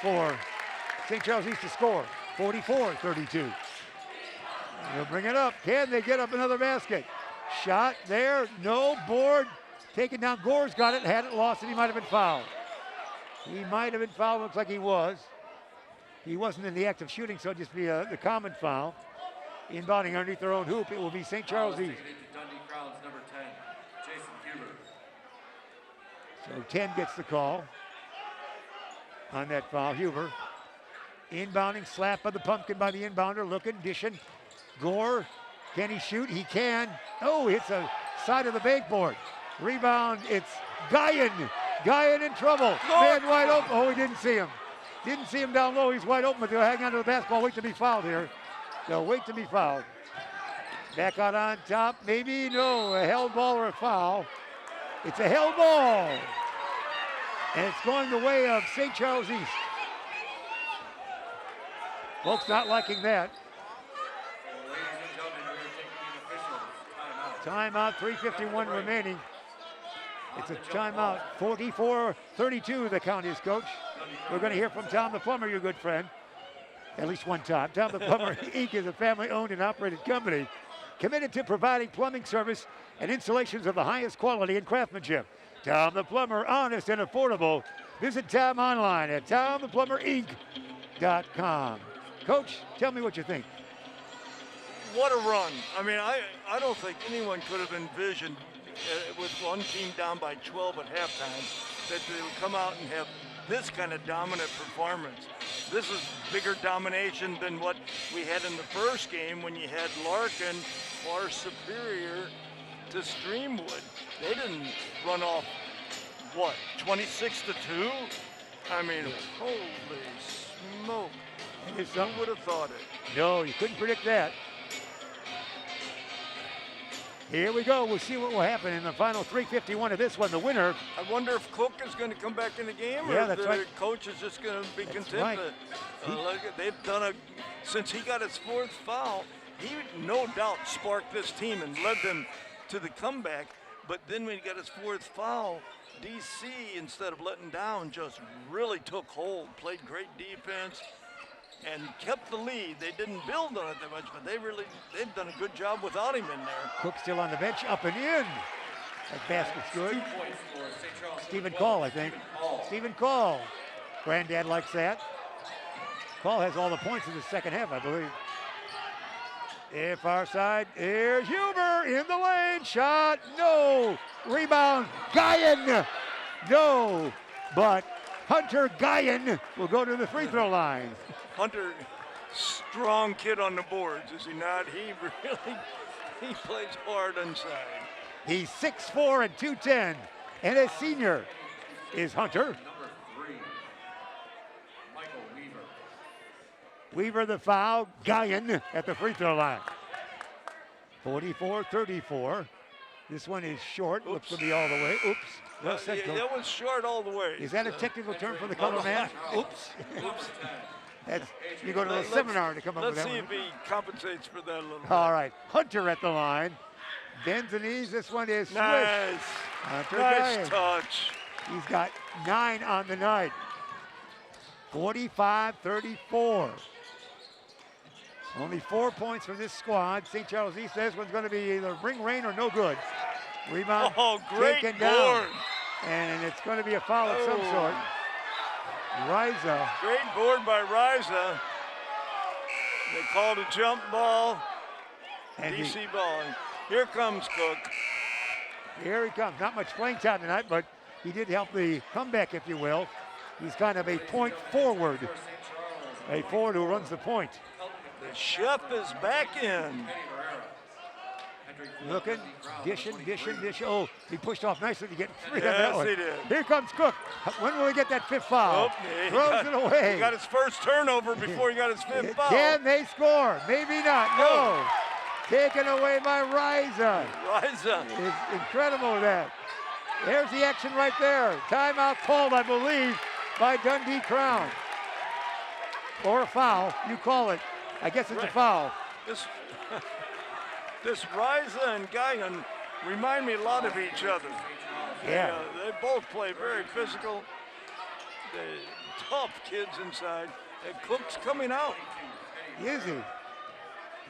for St. Charles East to score, 44-32. They'll bring it up. Can they get up another basket? Shot there, no, board. Taken down, Gore's got it, had it lost, and he might have been fouled. He might have been fouled, looks like he was. He wasn't in the act of shooting, so it'd just be the common foul. Inbounding underneath their own hoop, it will be St. Charles East. Dundee Crown's number 10, Jason Huber. So 10 gets the call on that foul. Huber inbounding, slap of the pumpkin by the inbounder, looking, dishing. Gore, can he shoot? He can. Oh, hits a side of the backboard. Rebound, it's Guyan. Guyan in trouble. Man wide open. Oh, he didn't see him. Didn't see him down low. He's wide open, but they'll hang on to the basketball, wait to be fouled here. They'll wait to be fouled. Back out on top, maybe, no, a held ball or a foul. It's a held ball. And it's going the way of St. Charles East. Folks not liking that. Ladies and gentlemen, we're taking an official timeout. Timeout, 3:51 remaining. It's a timeout, 44-32 the count is, Coach. We're going to hear from Tom the Plumber, your good friend, at least one time. Tom the Plumber, Inc. is a family-owned and operated company committed to providing plumbing service and installations of the highest quality and craftsmanship. Tom the Plumber, honest and affordable. Visit Tom online at tomtheplumber.inc.com. Coach, tell me what you think. What a run. I mean, I don't think anyone could have envisioned with one team down by 12 at halftime that they would come out and have this kind of dominant performance. This is bigger domination than what we had in the first game when you had Larkin far superior to Streamwood. They didn't run off, what, 26-2? I mean, holy smoke. Who would have thought it? No, you couldn't predict that. Here we go. We'll see what will happen in the final 3:51 of this one. The winner. I wonder if Cook is going to come back in the game, Yeah, or that's if the right. coach is just going to be That's content right. that they've done since he got his 4th foul, he no doubt sparked this team and led them to the comeback. But then when he got his 4th foul, DC, instead of letting down, just really took hold, played great defense, and kept the lead. They didn't build on it that much, but they've done a good job without him in there. Cook still on the bench, up and in. That basket's good. 2 points for St. Charles. Stephen Call, I think. Stephen Call. Granddad likes that. Call has all the points in the second half, I believe. Here, far side. Here's Huber in the lane. Shot. No. Rebound. Guyan. No. But Hunter Guyan will go to the free throw line. Hunter, strong kid on the boards, is he not? He plays hard inside. He's 6'4" and 210. And a senior is Hunter. Number 3, Michael Weaver. Weaver the foul. Guyan at the free throw line. 44-34. This one is short. Looks to be all the way. Oops. Well said, Coach. That was short all the way. Is that a technical term for the color man? Oops. Oops. That's, you go to a seminar to come up with Let's that see one. if he compensates for that a little bit. All right. Hunter at the line. Bends the knees. This one is swish. Nice. Hunter Nice Guyan. touch. He's got 9 on the night. 45-34. Only 4 points for this squad. St. Charles East, this one's going to be either bring rain or no good. Rebound Great taken board. down. And it's going to be a foul of some sort. Riza. Great board by Riza. They called a jump ball. And DC ball. And here comes Cook. Here he comes. Not much playing time tonight, but he did help the comeback, if you will. He's kind of a point forward. A forward who runs the point. The chef is back in. Looking, dishing. Oh, he pushed off nicely to get free on that Yes, one. he did. Here comes Cook. When will he get that fifth foul? Throws it away. He got his first turnover before he got his fifth foul. Can they score? Maybe not. No. Taken away by Riza. Riza. It's incredible that. There's the action right there. Timeout called, I believe, by Dundee Crown. Or a foul, you call it. I guess it's a foul. This Riza and Guyan remind me a lot of each other. Yeah. They both play very physical. They tough kids inside. And Cook's coming out. Is he?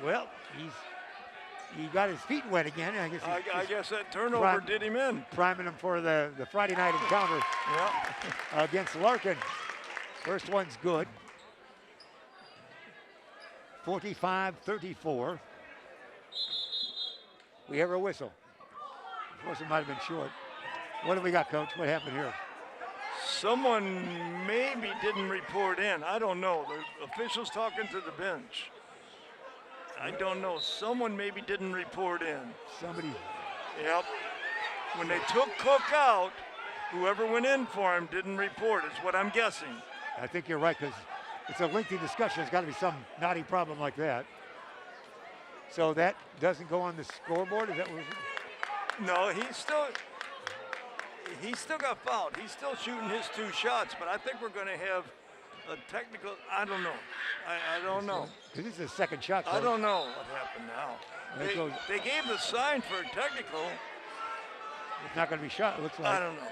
Well, he got his feet wet again. I guess that turnover did him in. Priming him for the Friday night encounter against Larkin. First one's good. 45-34. We have a whistle. The whistle might have been short. What do we got, Coach? What happened here? Someone maybe didn't report in. I don't know. The officials talking to the bench. I don't know. Someone maybe didn't report in. Somebody. Yep. When they took Cook out, whoever went in for him didn't report, is what I'm guessing. I think you're right, because it's a lengthy discussion. There's got to be some knotty problem like that. So that doesn't go on the scoreboard? Is that what? No, he still got fouled. He's still shooting his 2 shots, but I think we're going to have a technical. I don't know. I don't know. This is the second shot. Coach. I don't know what happened now. They gave the sign for a technical. It's not going to be shot, it looks like. I don't know.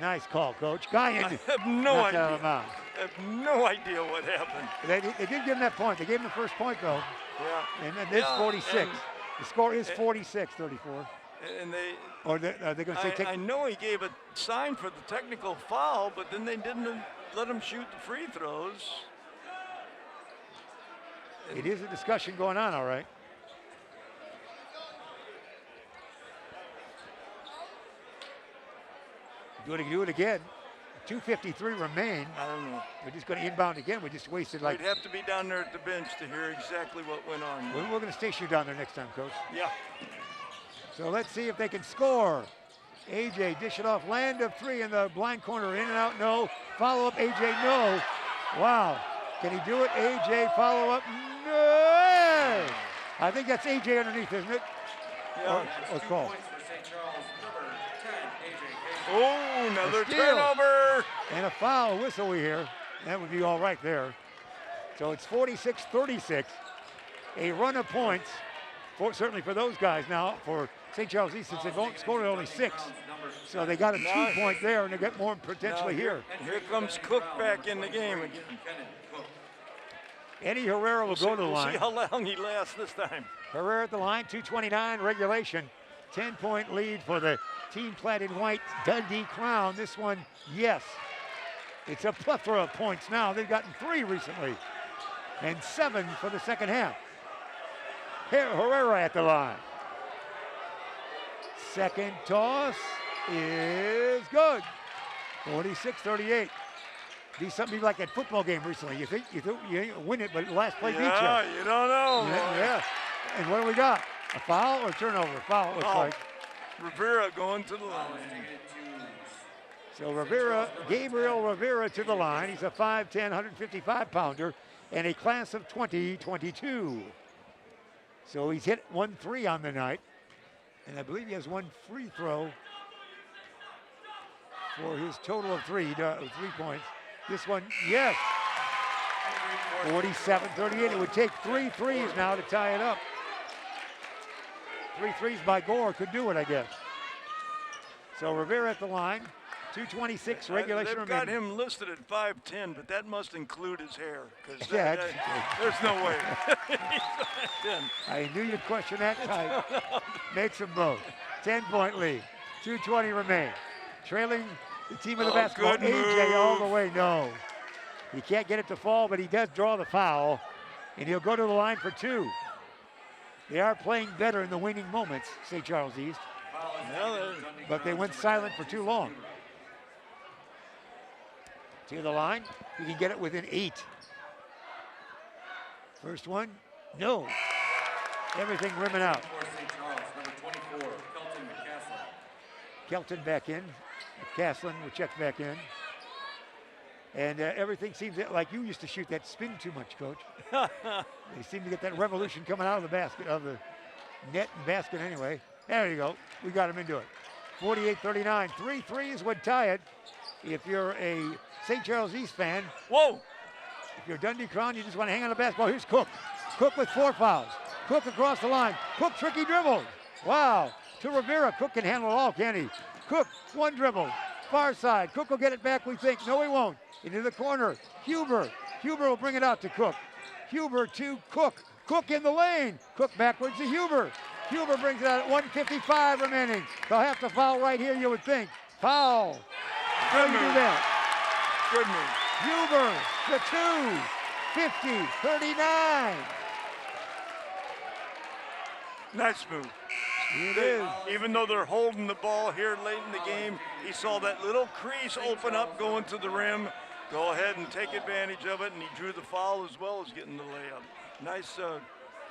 Nice call, Coach. Guyan. I have no idea. Out of the mouth. I have no idea what happened. They did give him that point. They gave him the first point, though. Yeah. And then it's 46. The score is 46-34. And they. Or are they going to say? I know he gave a sign for the technical foul, but then they didn't let him shoot the free throws. It is a discussion going on, all right. Do it again. 2:53 remain. I don't know. We're just going to inbound again. We just wasted like. We'd have to be down there at the bench to hear exactly what went on. We're going to station you down there next time, Coach. Yeah. So let's see if they can score. AJ dish it off. Land of 3 in the blind corner. In and out. No. Follow up. AJ. No. Wow. Can he do it? AJ follow up. No. I think that's AJ underneath, isn't it? Yeah. Or call. Oh, another turnover. And a foul whistle we hear. That would be all right there. So it's 46-36. A run of points, certainly for those guys now, for St. Charles East, since they've scored only 6. So they got a 2-point there, and they get more potentially here. Here comes Cook back in the game again. Eddie Herrera will go to the line. See how long he lasts this time. Herrera at the line, 2:29 regulation. 10-point lead for the team clad in white Dundee Crown. This one, yes. It's a plethora of points now. They've gotten 3 recently. And 7 for the second half. Herrera at the line. Second toss is good. 46-38. Be something like that football game recently. You think you win it, but the last play beats you. Yeah, you don't know. Yeah. And what do we got? A foul or turnover? Foul, it looks like. Rivera going to the line. So Gabriel Rivera to the line. He's a 5'10", 155-pounder, and a class of 2022. So he's hit 1 3 on the night, and I believe he has 1 free throw for his total of 3 points. This one, yes. 47-38. It would take 3 threes now to tie it up. 3 threes by Gore could do it, I guess. So Rivera at the line, 2:26 regulation They've got remaining. him listed at 5'10", but that must include his hair. Because Yeah, there's no way. He's 5'10". I knew you'd question that type. Makes them both. 10-point lead. 2:20 remain. Trailing the team with the basketball. Good AJ all the move. way. No. He can't get it to fall, but he does draw the foul. And he'll go to the line for 2. They are playing better in the winning moments, St. Charles East. But they went silent for too long. To the line. He can get it within 8. First one. No. Everything rimming out. Kelton back in. Caslin will check back in. And everything seems like you used to shoot that spin too much, Coach. They seem to get that revolution coming out of the basket, of the net and basket anyway. There you go. We got him into it. 48-39. 3 threes would tie it. If you're a St. Charles East fan. Whoa. If you're Dundee Crown, you just want to hang on the basketball. Here's Cook. Cook with 4 fouls. Cook across the line. Cook tricky dribble. Wow. To Rivera. Cook can handle it all, can he? Cook, 1 dribble. Far side. Cook will get it back, we think. No, he won't. Into the corner. Huber. Huber will bring it out to Cook. Huber to Cook. Cook in the lane. Cook backwards to Huber. Huber brings it out at 1:55 remaining. They'll have to foul right here, you would think. Foul. How do you do that? Good move. Huber, the 2. 50-39. Nice move. It is. Even though they're holding the ball here late in the game, he saw that little crease open up going to the rim. Go ahead and take advantage of it, and he drew the foul as well as getting the layup. Nice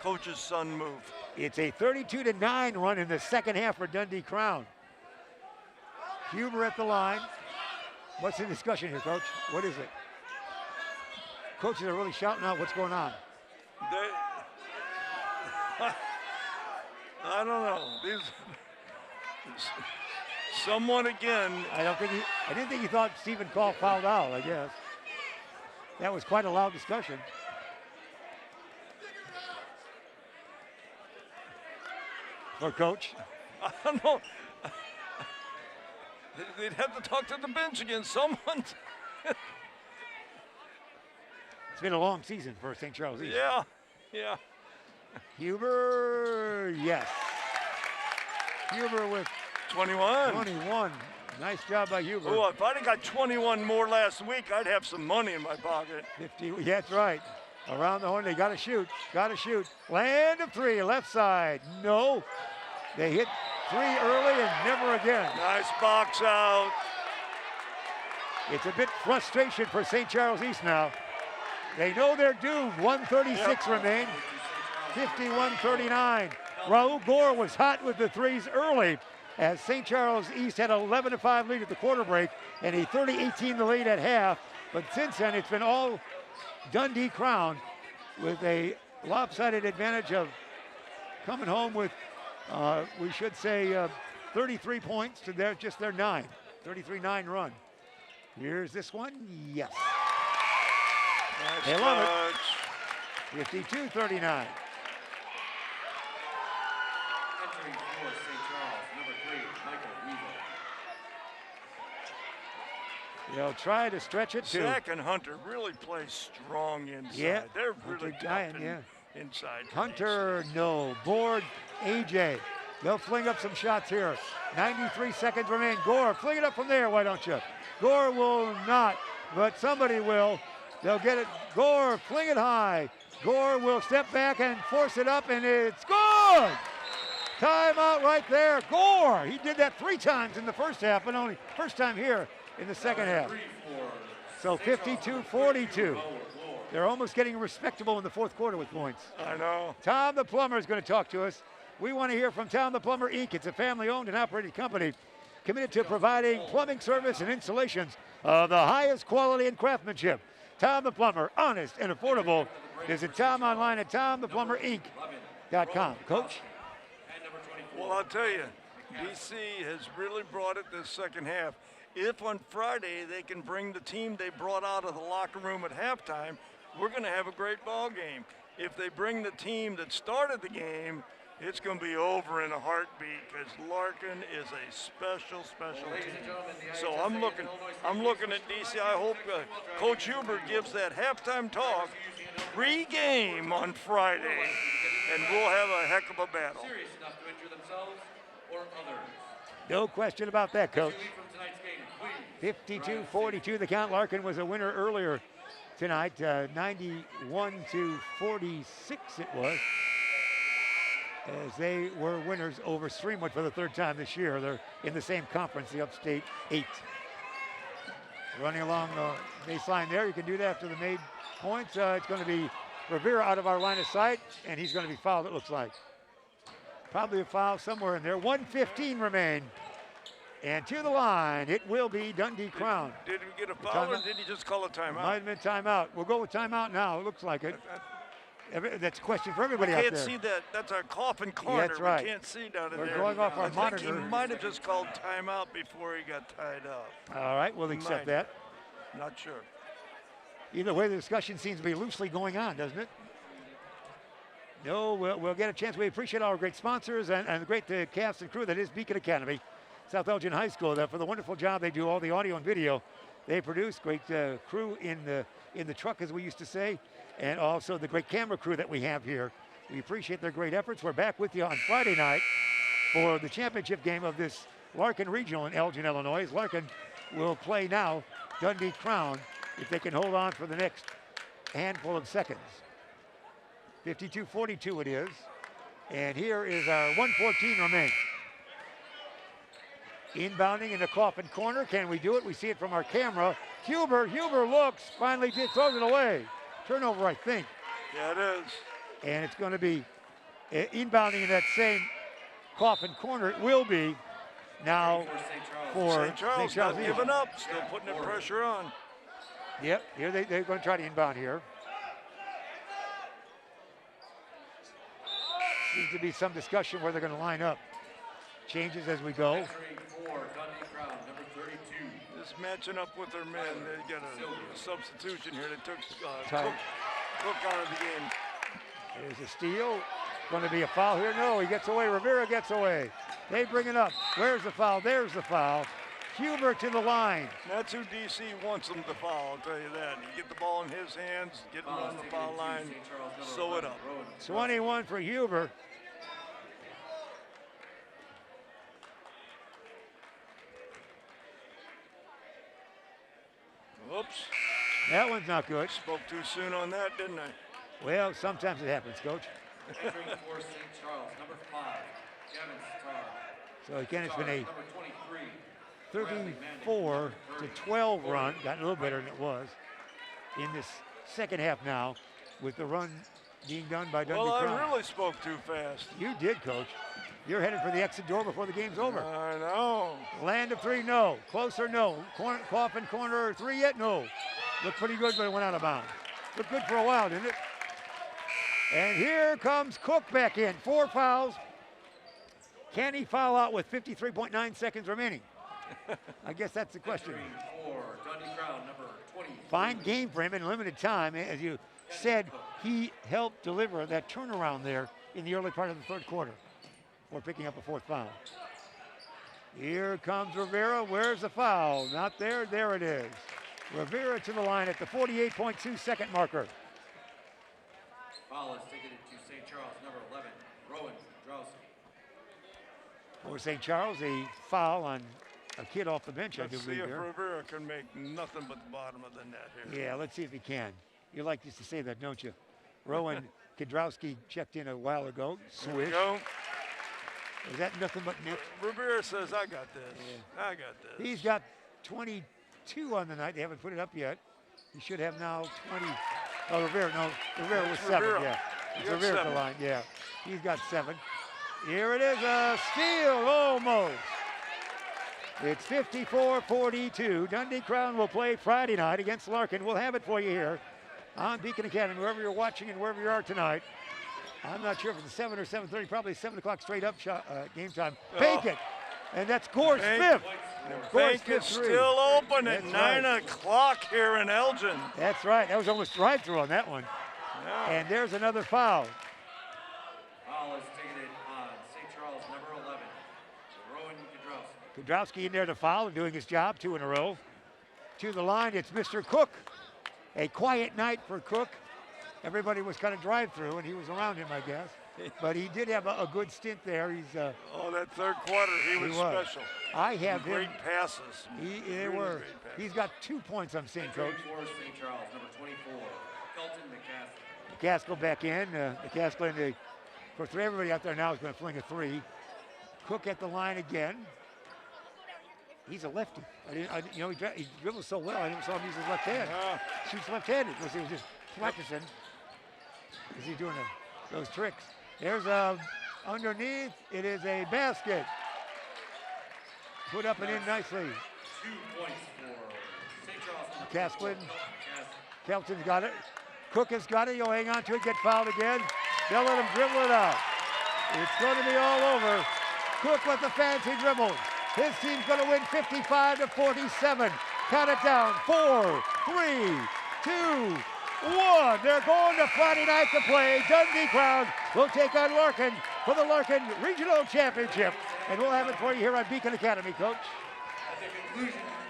coach's son move. It's a 32-9 run in the second half for Dundee Crown. Huber at the line. What's the discussion here, Coach? What is it? Coaches are really shouting out what's going on. I don't know. Someone again. I didn't think he thought Stephen Call fouled out, I guess. That was quite a loud discussion. For Coach. I don't know. They'd have to talk to the bench again. Someone. It's been a long season for St. Charles East. Yeah. Huber, yes. Huber with 21. 21. Nice job by Huber. Oh, if I'd have got 21 more last week, I'd have some money in my pocket. 50, yeah, that's right. Around the horn, they got to shoot. Land of 3, left side. No. They hit 3 early and never again. Nice box out. It's a bit frustration for St. Charles East now. They know they're doomed. 1:36 remain. 51-39. Raul Gore was hot with the 3s early as St. Charles East had an 11-5 lead at the quarter break and a 30-18 lead at half. But since then, it's been all Dundee Crown with a lopsided advantage of coming home with, we should say, 33 points to their 9. 33-9 run. Here's this one. Yes. Nice They love touch. it. 52-39. Entering for St. Charles, number 3, Michael Weaver. They'll try to stretch it too. Zach and Hunter really play strong inside. Yeah, They're Hunter really tough Giant, yeah. inside. Hunter, no. Board, AJ. They'll fling up some shots here. 93 seconds remain. Gore, fling it up from there, why don't you? Gore will not, but somebody will. They'll get it. Gore, fling it high. Gore will step back and force it up, and it's good. Timeout right there. Gore, he did that 3 times in the first half, but only first time here in the second half. So 52-42. They're almost getting respectable in the fourth quarter with points. I know. Tom the Plumber is going to talk to us. We want to hear from Tom the Plumber, Inc. It's a family-owned and operated company committed to providing plumbing service and installations of the highest quality and craftsmanship. Tom the Plumber, honest and affordable. Visit Tom online at TomThePlumberInc.com. Coach? Well, I'll tell you, BC has really brought it this second half. If on Friday they can bring the team they brought out of the locker room at halftime, we're going to have a great ball game. If they bring the team that started the game, It's going to be over in a heartbeat because Larkin is a special team. So I'm looking at DC. I hope Coach Huber gives that halftime talk pre-game on Friday, and we'll have a heck of a battle. Serious enough to injure themselves or others. No question about that, Coach. From tonight's game, please. 52-42 the count. Larkin was a winner earlier tonight, 91-46 it was, as they were winners over Streamwood for the third time this year. They're in the same conference, the Upstate 8. Running along the baseline there, you can do that after the made points. It's going to be Rivera out of our line of sight, and he's going to be fouled, it looks like. Probably a foul somewhere in there. 1:15 remain. And to the line, it will be Dundee Crown. Did we get a foul or did he just call a timeout? Might have been timeout. We'll go with timeout now. It looks like it. That's a question for everybody out there. We can't see that. That's our coffin corner. Yeah, that's right. We can't see down in We're there. going off our I think monitor. he might have just called timeout before he got tied up. All right, we'll accept that. Not sure. Either way, the discussion seems to be loosely going on, doesn't it? No, we'll get a chance. We appreciate our great sponsors and the great cast and crew that is Beacon Academy, South Elgin High School, for the wonderful job they do, all the audio and video they produce. Great crew in the truck, as we used to say, and also the great camera crew that we have here. We appreciate their great efforts. We're back with you on Friday night for the championship game of this Larkin Regional in Elgin, Illinois. Larkin will play now Dundee Crown if they can hold on for the next handful of seconds. 52-42 it is. And here is our 1:14 remain. Inbounding in the coffin corner. Can we do it? We see it from our camera. Huber looks, finally throws it away. Turnover, I think. Yeah, it is. And it's going to be inbounding in that same coffin corner. It will be now for St. Charles. Not giving up, still putting the pressure on. Yep, here they're going to try to inbound here. Seems to be some discussion where they're going to line up. Changes as we go. Just matching up with their men. They got a substitution here. They took Cook out of the game. There's a steal. Going to be a foul here. No, he gets away. Rivera gets away. They bring it up. Where's the foul? There's the foul. Huber to the line. That's who DC wants them to foul, I'll tell you that. You get the ball in his hands, get him on the foul line, sew it up. 21 for Huber. Whoops. That one's not good. Spoke too soon on that, didn't I? Well, sometimes it happens, Coach. Entering for St. Charles, number 5, Kevin Starr. So again, it's been a Number 23. 34-12 run. Got a little better than it was in this second half now, with the run being done by Dundee Crown. I really spoke too fast. You did, Coach. You're headed for the exit door before the game's over. I know. Land of 3, no. Closer, no. Coffin corner 3 yet, no. Looked pretty good, but it went out of bounds. Looked good for a while, didn't it? And here comes Cook back in. 4 fouls. Can he foul out with 53.9 seconds remaining? I guess that's the question. Fine game for him in limited time. As you said, he helped deliver that turnaround there in the early part of the third quarter before picking up a 4th foul. Here comes Rivera. Where's the foul? Not there. There it is. Rivera to the line at the 48.2 second marker. Foul is ticketed to St. Charles, number 11, Rowan Drowsky. For St. Charles, a foul on a kid off the bench, I do believe. Let's see if Rivera can make nothing but the bottom of the net here. Yeah, let's see if he can. You like just to say that, don't you? Rowan Kidrowski checked in a while ago. Swish. There we go. Is that nothing but net? Rivera says, I got this. Yeah. I got this. He's got 22 on the night. They haven't put it up yet. He should have now 20. Oh, Rivera, no. Rivera was 7, yeah. It's Rivera at the line, yeah. He's got 7. Here it is, a steal, almost. It's 54-42. Dundee Crown will play Friday night against Larkin. We'll have it for you here on Beacon Academy, wherever you're watching and wherever you are tonight. I'm not sure if it's 7 or 7:30, probably 7 o'clock straight up game time. Bacon, and that's Gore's 5th. Gore's 5th still open at 9 o'clock here in Elgin. That's right. That was almost drive-through on that one. Yeah. And there's another foul. Foul is ticketed Kudrowski in there to foul and doing his job, 2 in a row. To the line, it's Mr. Cook. A quiet night for Cook. Everybody was kind of drive-through, and he was around him, I guess. But he did have a good stint there. He's that third quarter, he was special. I have great him. passes. They were. He's got 2 points, I'm seeing, Coach. St. Charles, number 24, Felton McCaskill. McCaskill back in. McCaskill in the, of course, everybody out there now is going to fling a 3. Cook at the line again. He's a lefty. He dribbles so well, I never saw him use his left hand. Shoots left-handed because he was just practicing. Is he doing those tricks? There's underneath. It is a basket. Put up and in nicely. 2 points for St. Charles. Casklin. Kelton's got it. Cook has got it. He'll hang on to it, get fouled again. They'll let him dribble it out. It's going to be all over. Cook with the fancy dribble. His team's going to win 55-47. Count it down. 4, 3, 2, 1. They're going to Friday night to play. Dundee Crown will take on Larkin for the Larkin Regional Championship. And we'll have it for you here on Beacon Academy, Coach.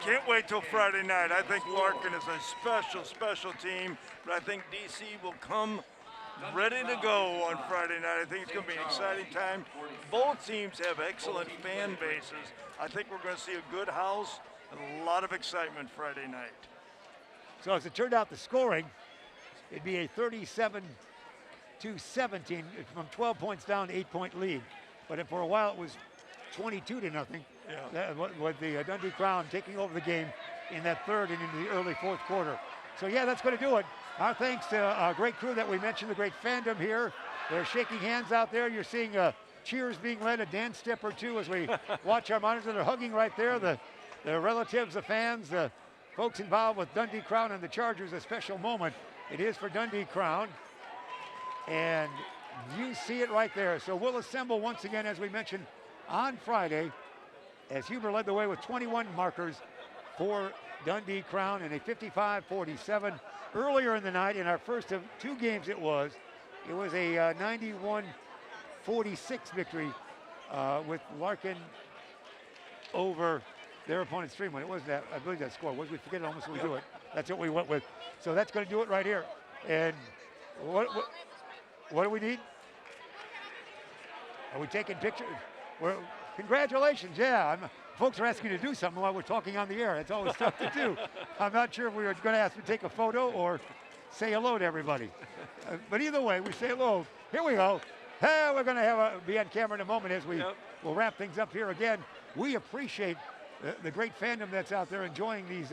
Can't wait till Friday night. I think Larkin is a special, special team, but I think DC will come ready to go on Friday night. I think it's going to be an exciting time. Both teams have excellent fan bases. I think we're going to see a good house and a lot of excitement Friday night. So as it turned out, the scoring, it'd be a 37-17 from 12 points down, 8-point lead. But for a while it was 22-0. Yeah. With the Dundee Crown taking over the game in that third and into the early fourth quarter. So yeah, that's going to do it. Our thanks to a great crew that we mentioned, the great fandom here. They're shaking hands out there. You're seeing cheers being led, a dance step or two as we watch our monitors. They're hugging right there. The relatives, the fans, the folks involved with Dundee Crown and the Chargers, a special moment. It is for Dundee Crown. And you see it right there. So we'll assemble once again, as we mentioned, on Friday, as Huber led the way with 21 markers for Dundee Crown in a 55-47. Earlier in the night, in our first of 2 games it was a 91-46 victory with Larkin over their opponent's Streamwood. It wasn't that, I believe that score was. We forget it almost when we do it. That's what we went with. So that's going to do it right here. And what do we need? Are we taking pictures? Congratulations, yeah. Folks are asking you to do something while we're talking on the air. It's always tough to do. I'm not sure if we were going to ask you to take a photo or say hello to everybody. But either way, we say hello. Here we go. Hey, we're going to be on camera in a moment as we will wrap things up here again. We appreciate the great fandom that's out there enjoying these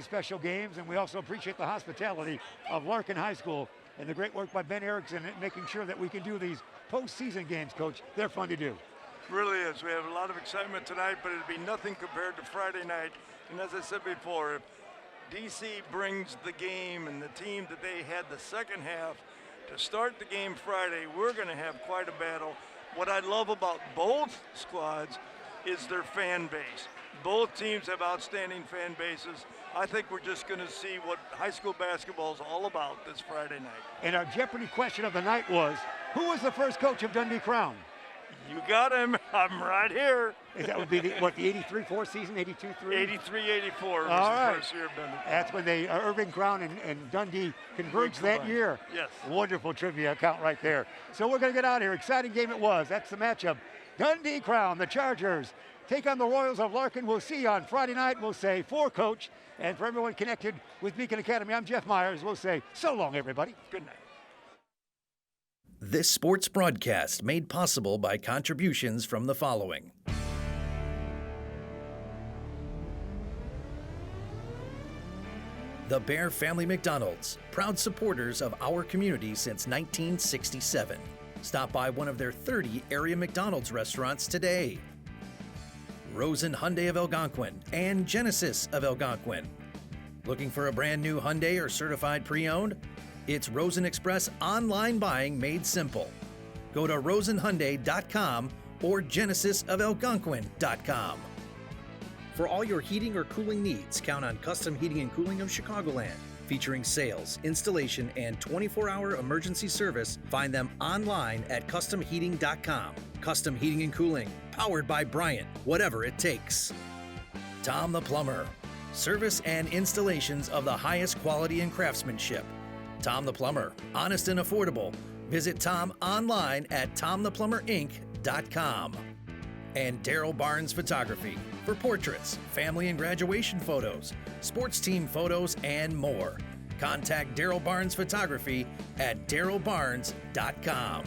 special games, and we also appreciate the hospitality of Larkin High School and the great work by Ben Erickson in making sure that we can do these postseason games, Coach. They're fun to do. Really is. We have a lot of excitement tonight, but it'll be nothing compared to Friday night. And as I said before, if DC brings the game and the team that they had the second half to start the game Friday, we're going to have quite a battle. What I love about both squads is their fan base. Both teams have outstanding fan bases. I think we're just going to see what high school basketball is all about this Friday night. And our Jeopardy question of the night was, who was the first coach of Dundee Crown? You got him. I'm right here. That would be the 83-4 season, 82-3? 83-84 was the first year of Dundee. That's when they Irving Crown and Dundee converged that year. Yes. Wonderful trivia account right there. So we're going to get out of here. Exciting game it was. That's the matchup. Dundee Crown, the Chargers, take on the Royals of Larkin. We'll see you on Friday night. We'll say for Coach and for everyone connected with Beacon Academy, I'm Jeff Myers. We'll say so long, everybody. Good night. This sports broadcast made possible by contributions from the following. The Bear Family McDonald's, proud supporters of our community since 1967. Stop by one of their 30 area McDonald's restaurants today. Rosen Hyundai of Algonquin and Genesis of Algonquin. Looking for a brand new Hyundai or certified pre-owned? It's Rosen Express online buying made simple. Go to rosenhyundai.com or genesisofelgonquin.com. For all your heating or cooling needs, count on Custom Heating and Cooling of Chicagoland, featuring sales, installation, and 24-hour emergency service. Find them online at customheating.com. Custom Heating and Cooling, powered by Bryant, whatever it takes. Tom the Plumber, service and installations of the highest quality and craftsmanship. Tom the Plumber, honest and affordable. Visit Tom online at tomtheplumberinc.com. And Daryl Barnes Photography for portraits, family and graduation photos, sports team photos, and more. Contact Daryl Barnes Photography at darylbarnes.com.